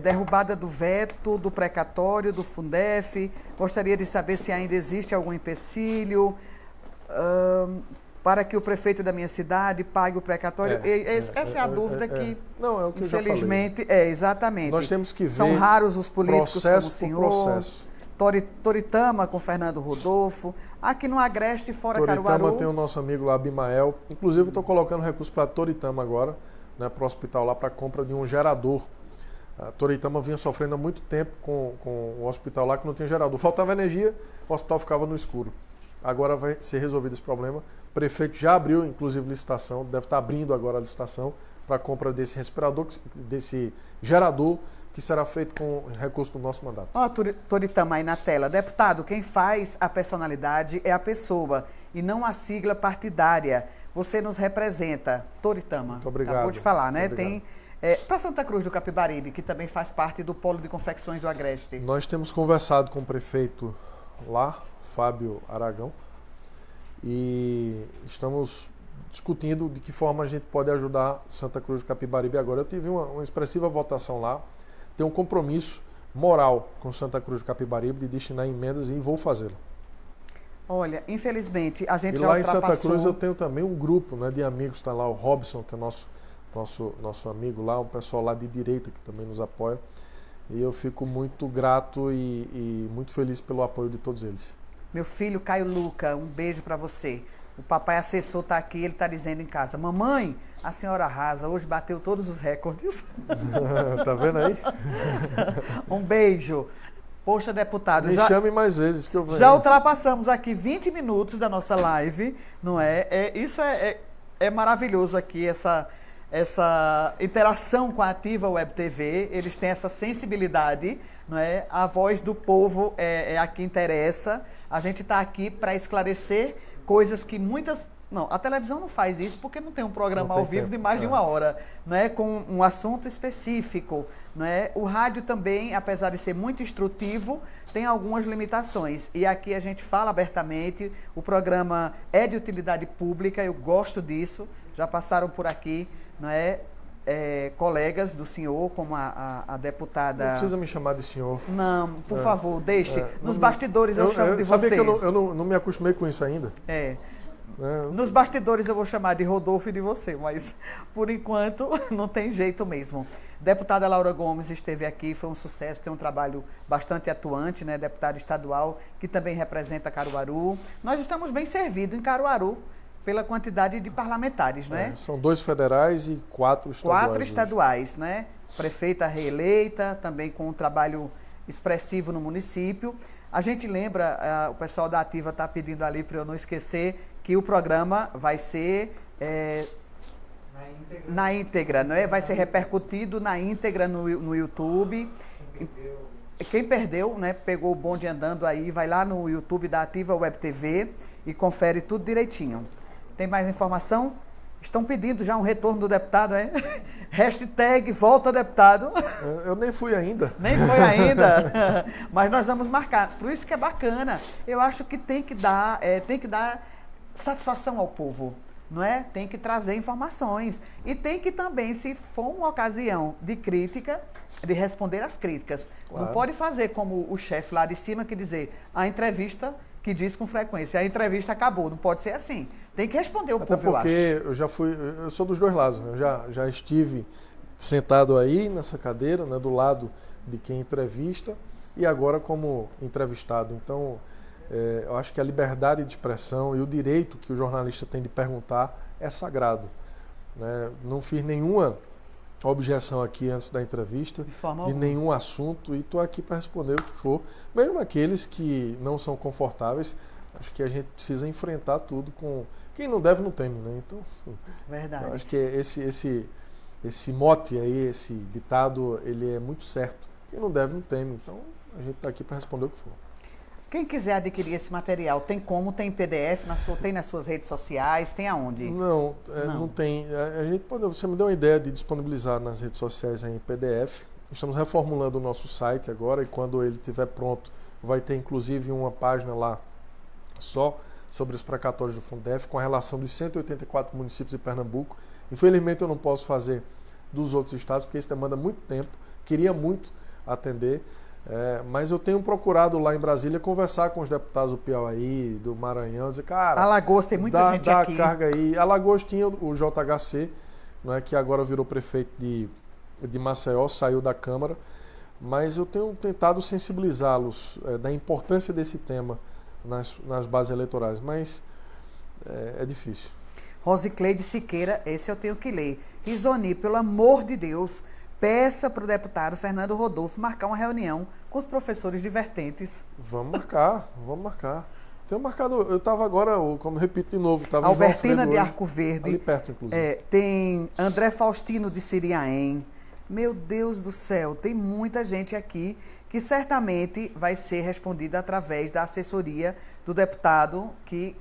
Derrubada do veto, do precatório, do Fundef. Gostaria de saber se ainda existe algum empecilho para que o prefeito da minha cidade pague o precatório. Essa é a dúvida que, não, é o que infelizmente, eu já falei. Exatamente. Nós temos que ver. São raros os políticos como o senhor. Processo. Toritama com Fernando Rodolfo. Aqui no Agreste, fora Toritama Caruaru. tem o nosso amigo lá, Abimael. Inclusive, eu estou colocando recurso para Toritama agora, né, para o hospital lá, para a compra de um gerador. A Toritama vinha sofrendo há muito tempo com o hospital lá que não tinha gerador. Faltava energia, o hospital ficava no escuro. Agora vai ser resolvido esse problema. O prefeito já abriu, inclusive, licitação, deve estar abrindo agora a licitação para a compra desse respirador, desse gerador, que será feito com recurso do nosso mandato. Ó, Toritama aí na tela. Deputado, quem faz a personalidade é a pessoa e não a sigla partidária. Você nos representa, Toritama. Muito obrigado. Acabou de falar, né? Tem para Santa Cruz do Capibaribe, que também faz parte do Polo de Confecções do Agreste. Nós temos conversado com o prefeito lá, Fábio Aragão, e estamos discutindo de que forma a gente pode ajudar Santa Cruz do Capibaribe agora. Eu tive uma expressiva votação lá, tenho um compromisso moral com Santa Cruz do Capibaribe de destinar emendas e vou fazê-lo. Olha, infelizmente, a gente e já lá em ultrapassou... Santa Cruz eu tenho também um grupo, né, de amigos, está lá o Robson, que é nosso amigo lá, um pessoal lá de direita que também nos apoia, e eu fico muito grato e muito feliz pelo apoio de todos eles. Meu filho Caio Luca, um beijo para você. O papai assessor está aqui, ele está dizendo em casa: mamãe, a senhora arrasa, hoje bateu todos os recordes. Tá vendo aí? Um beijo. Poxa, deputado, Me chame mais vezes que eu venho. Já ultrapassamos aqui 20 minutos da nossa live, não é? Isso é maravilhoso aqui, essa interação com a Ativa Web TV. Eles têm essa sensibilidade, não é? A voz do povo é a que interessa. A gente está aqui para esclarecer coisas que muitas... Não, a televisão não faz isso porque não tem um programa ao vivo de mais de uma hora, não é? Com um assunto específico, não é? O rádio também, apesar de ser muito instrutivo, tem algumas limitações. E aqui a gente fala abertamente, o programa é de utilidade pública, eu gosto disso, já passaram por aqui, não é? Colegas do senhor, como a deputada... Não precisa me chamar de senhor. Não, por favor, deixe. Nos bastidores eu chamo de você. Sabia que eu não me acostumei com isso ainda? né? Nos bastidores eu vou chamar de Rodolfo e de você, mas por enquanto não tem jeito mesmo. Deputada Laura Gomes esteve aqui, foi um sucesso, tem um trabalho bastante atuante, né? Deputada estadual, que também representa Caruaru. Nós estamos bem servidos em Caruaru pela quantidade de parlamentares, né? São 2 federais e 4 estaduais. 4 estaduais, né? Prefeita reeleita, também com um trabalho expressivo no município. A gente lembra, o pessoal da Ativa está pedindo ali para eu não esquecer, que o programa vai ser na íntegra, não é? Vai ser repercutido na íntegra no YouTube. Quem perdeu, né, pegou o bonde andando aí, vai lá no YouTube da Ativa Web TV e confere tudo direitinho. Tem mais informação? Estão pedindo já um retorno do deputado, é? Hashtag volta deputado. Eu nem fui ainda. Nem foi ainda, mas nós vamos marcar. Por isso que é bacana. Eu acho que tem que dar satisfação ao povo, não é? Tem que trazer informações. E tem que também, se for uma ocasião de crítica, de responder às críticas. Claro. Não pode fazer como o chefe lá de cima que dizer a entrevista que diz com frequência, a entrevista acabou. Não pode ser assim. Tem que responder o Até povo, porque eu sou dos 2 lados, né? Eu já estive sentado aí nessa cadeira, né, do lado de quem entrevista e agora como entrevistado. Então, eu acho que a liberdade de expressão e o direito que o jornalista tem de perguntar é sagrado, né? Não fiz nenhuma objeção aqui antes da entrevista, de nenhum assunto, e estou aqui para responder o que for, mesmo aqueles que não são confortáveis. Acho que a gente precisa enfrentar tudo com... Quem não deve não teme, né? Então, verdade. Eu acho que esse mote aí, esse ditado, ele é muito certo. Quem não deve não teme. Então, a gente está aqui para responder o que for. Quem quiser adquirir esse material, tem como? Tem PDF, tem nas suas redes sociais, tem aonde? Não tem. Você me deu uma ideia de disponibilizar nas redes sociais em PDF. Estamos reformulando o nosso site agora e quando ele estiver pronto, vai ter inclusive uma página lá só sobre os precatórios do Fundef, com a relação dos 184 municípios de Pernambuco. Infelizmente eu não posso fazer dos outros estados, porque isso demanda muito tempo. Queria muito atender, mas eu tenho procurado lá em Brasília conversar com os deputados do Piauí, do Maranhão, dizer, cara... Alagoas tem muita gente dá aqui. Dá carga aí. Alagoas tinha o JHC, não é, que agora virou prefeito de Maceió, saiu da Câmara, mas eu tenho tentado sensibilizá-los da importância desse tema nas bases eleitorais, mas é difícil. Rosicleide Siqueira, esse eu tenho que ler. Risoni, pelo amor de Deus, peça para o deputado Fernando Rodolfo marcar uma reunião com os professores de vertentes. Vamos marcar. Tenho marcado, eu estava agora, como repito de novo, estava em Albertina João de Fredo, Arco Verde. ali perto, inclusive. Tem André Faustino de Siriaém. Meu Deus do céu, tem muita gente aqui que certamente vai ser respondida através da assessoria do deputado que,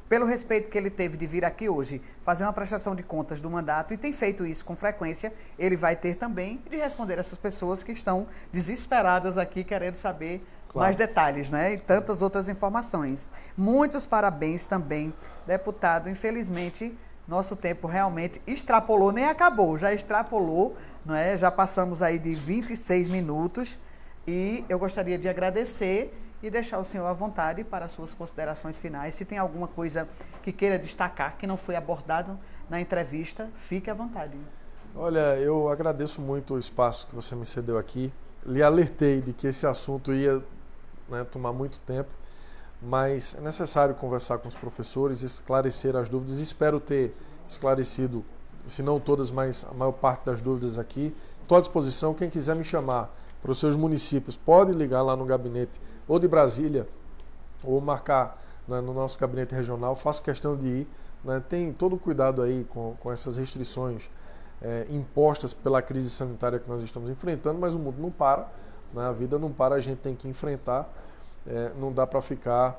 pelo respeito que ele teve de vir aqui hoje, fazer uma prestação de contas do mandato, e tem feito isso com frequência, ele vai ter também de responder essas pessoas que estão desesperadas aqui, querendo saber mais detalhes, né? E tantas outras informações. Muitos parabéns também, deputado. Infelizmente, nosso tempo realmente extrapolou, nem acabou, já extrapolou, não é? Já passamos aí de 26 minutos e eu gostaria de agradecer e deixar o senhor à vontade para as suas considerações finais. Se tem alguma coisa que queira destacar, que não foi abordado na entrevista, fique à vontade. Olha, eu agradeço muito o espaço que você me cedeu aqui. Lhe alertei de que esse assunto ia, né, tomar muito tempo, mas é necessário conversar com os professores, esclarecer as dúvidas. Espero ter esclarecido, se não todas, mas a maior parte das dúvidas aqui. Estou à disposição. Quem quiser me chamar para os seus municípios, pode ligar lá no gabinete ou de Brasília ou marcar, né, no nosso gabinete regional. Faço questão de ir, né. Tem todo o cuidado aí com essas restrições impostas pela crise sanitária que nós estamos enfrentando, mas o mundo não para, né, a vida não para, a gente tem que enfrentar. Não dá para ficar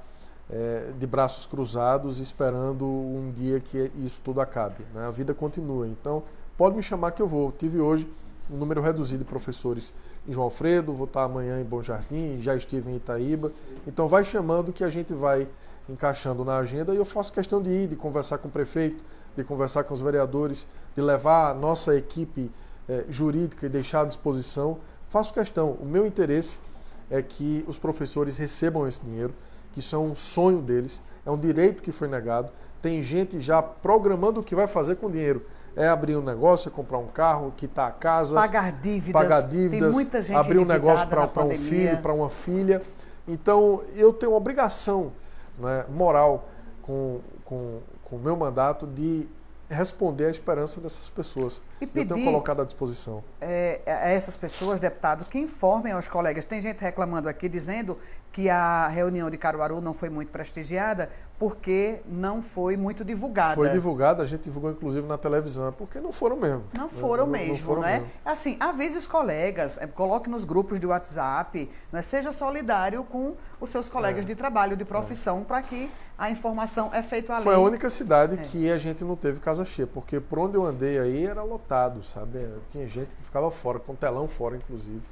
de braços cruzados esperando um dia que isso tudo acabe, né? A vida continua. Então, pode me chamar que eu vou. Tive hoje um número reduzido de professores em João Fredo, vou estar amanhã em Bom Jardim, já estive em Itaíba. Então, vai chamando que a gente vai encaixando na agenda e eu faço questão de ir, de conversar com o prefeito, de conversar com os vereadores, de levar a nossa equipe jurídica e deixar à disposição. Faço questão. O meu interesse é que os professores recebam esse dinheiro, que isso é um sonho deles, é um direito que foi negado. tem gente já programando o que vai fazer com o dinheiro. É abrir um negócio, é comprar um carro, quitar a casa, pagar dívidas, tem muita gente abrir um negócio para um pandemia. filho, para uma filha. Então, eu tenho obrigação, né, moral com o meu mandato de responder à esperança dessas pessoas. E pedir, eu tenho colocado à disposição. A essas pessoas, deputado, que informem aos colegas. Tem gente reclamando aqui, dizendo que a reunião de Caruaru não foi muito prestigiada porque não foi muito divulgada. Foi divulgada, a gente divulgou inclusive na televisão, porque não foram mesmo. Não foram mesmo, né? Assim, avise os colegas, coloque nos grupos de WhatsApp, né? Seja solidário com os seus colegas de trabalho, de profissão, para que a informação é feita ali. Foi a única cidade que a gente não teve casa cheia, porque por onde eu andei aí era lotado, sabe? Tinha gente que ficava fora, com telão fora, inclusive.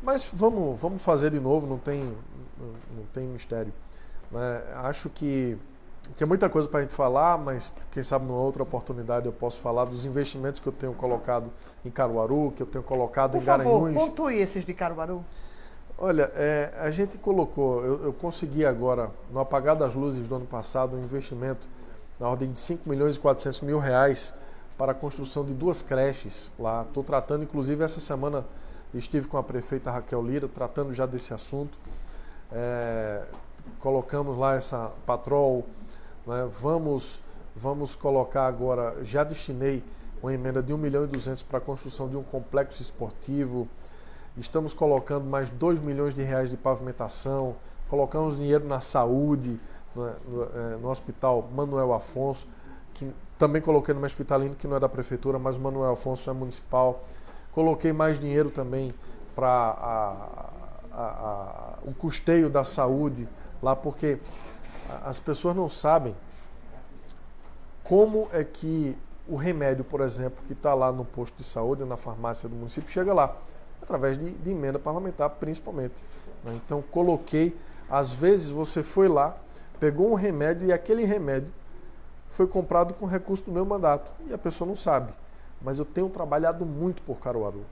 Mas vamos fazer de novo, não tem mistério. Acho que tem muita coisa para a gente falar, mas quem sabe numa outra oportunidade eu posso falar dos investimentos que eu tenho colocado em Caruaru, que eu tenho colocado em Garanhuns. Por favor, pontue esses de Caruaru. Olha, a gente colocou, eu consegui agora, no apagar das luzes do ano passado, um investimento na ordem de 5 milhões e 400 mil reais para a construção de 2 creches lá. Estou tratando, inclusive essa semana estive com a prefeita Raquel Lira, tratando já desse assunto. Colocamos lá essa patrol, né? Vamos colocar agora, já destinei uma emenda de 1 milhão e 200 para a construção de um complexo esportivo. Estamos colocando mais 2 milhões de reais de pavimentação, colocamos dinheiro na saúde, no Hospital Manuel Afonso, que também coloquei no Hospitalino, que não é da prefeitura, mas o Manuel Afonso é municipal. Coloquei mais dinheiro também para o custeio da saúde lá, porque as pessoas não sabem como é que o remédio, por exemplo, que está lá no posto de saúde, na farmácia do município, chega lá, através de emenda parlamentar, principalmente. Então, coloquei, às vezes você foi lá, pegou um remédio e aquele remédio foi comprado com recurso do meu mandato e a pessoa não sabe. Mas eu tenho trabalhado muito por Caruaru.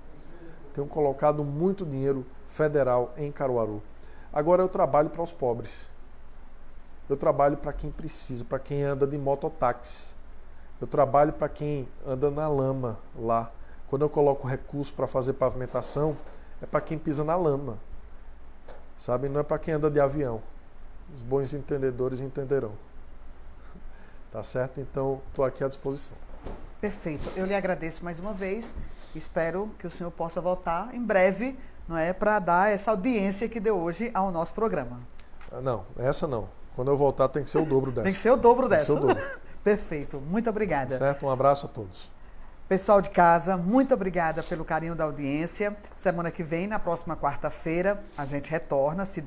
Tenho colocado muito dinheiro federal em Caruaru. Agora eu trabalho para os pobres. Eu trabalho para quem precisa, para quem anda de mototáxi. Eu trabalho para quem anda na lama lá. Quando eu coloco recurso para fazer pavimentação, é para quem pisa na lama. Sabe? Não é para quem anda de avião. Os bons entendedores entenderão. Tá certo? Então, estou aqui à disposição. Perfeito. Eu lhe agradeço mais uma vez. Espero que o senhor possa voltar em breve, não é, para dar essa audiência que deu hoje ao nosso programa. Não, essa não. Quando eu voltar tem que ser o dobro dessa. Tem que ser o dobro dessa. Tem que ser o dobro. Perfeito. Muito obrigada. Certo? Um abraço a todos. Pessoal de casa, muito obrigada pelo carinho da audiência. Semana que vem, na próxima quarta-feira, a gente retorna, se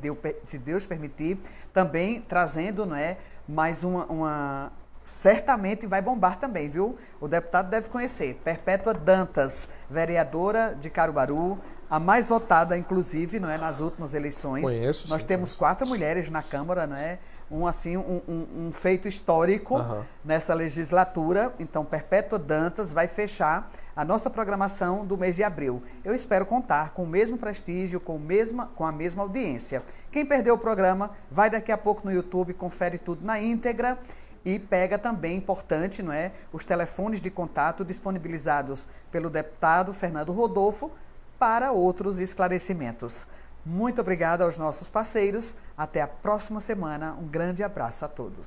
Deus permitir, também trazendo, não é, mais uma... Certamente vai bombar também, viu? O deputado deve conhecer. Perpétua Dantas, vereadora de Caruaru, a mais votada, inclusive, não é, nas últimas eleições. Conheço. Nós temos 4 mulheres na Câmara, não é? Um feito histórico nessa legislatura. Então, Perpétua Dantas vai fechar a nossa programação do mês de abril. Eu espero contar com o mesmo prestígio, com a mesma audiência. Quem perdeu o programa, vai daqui a pouco no YouTube, confere tudo na íntegra. E pega também, importante, não é, os telefones de contato disponibilizados pelo deputado Fernando Rodolfo para outros esclarecimentos. Muito obrigada aos nossos parceiros. Até a próxima semana. Um grande abraço a todos.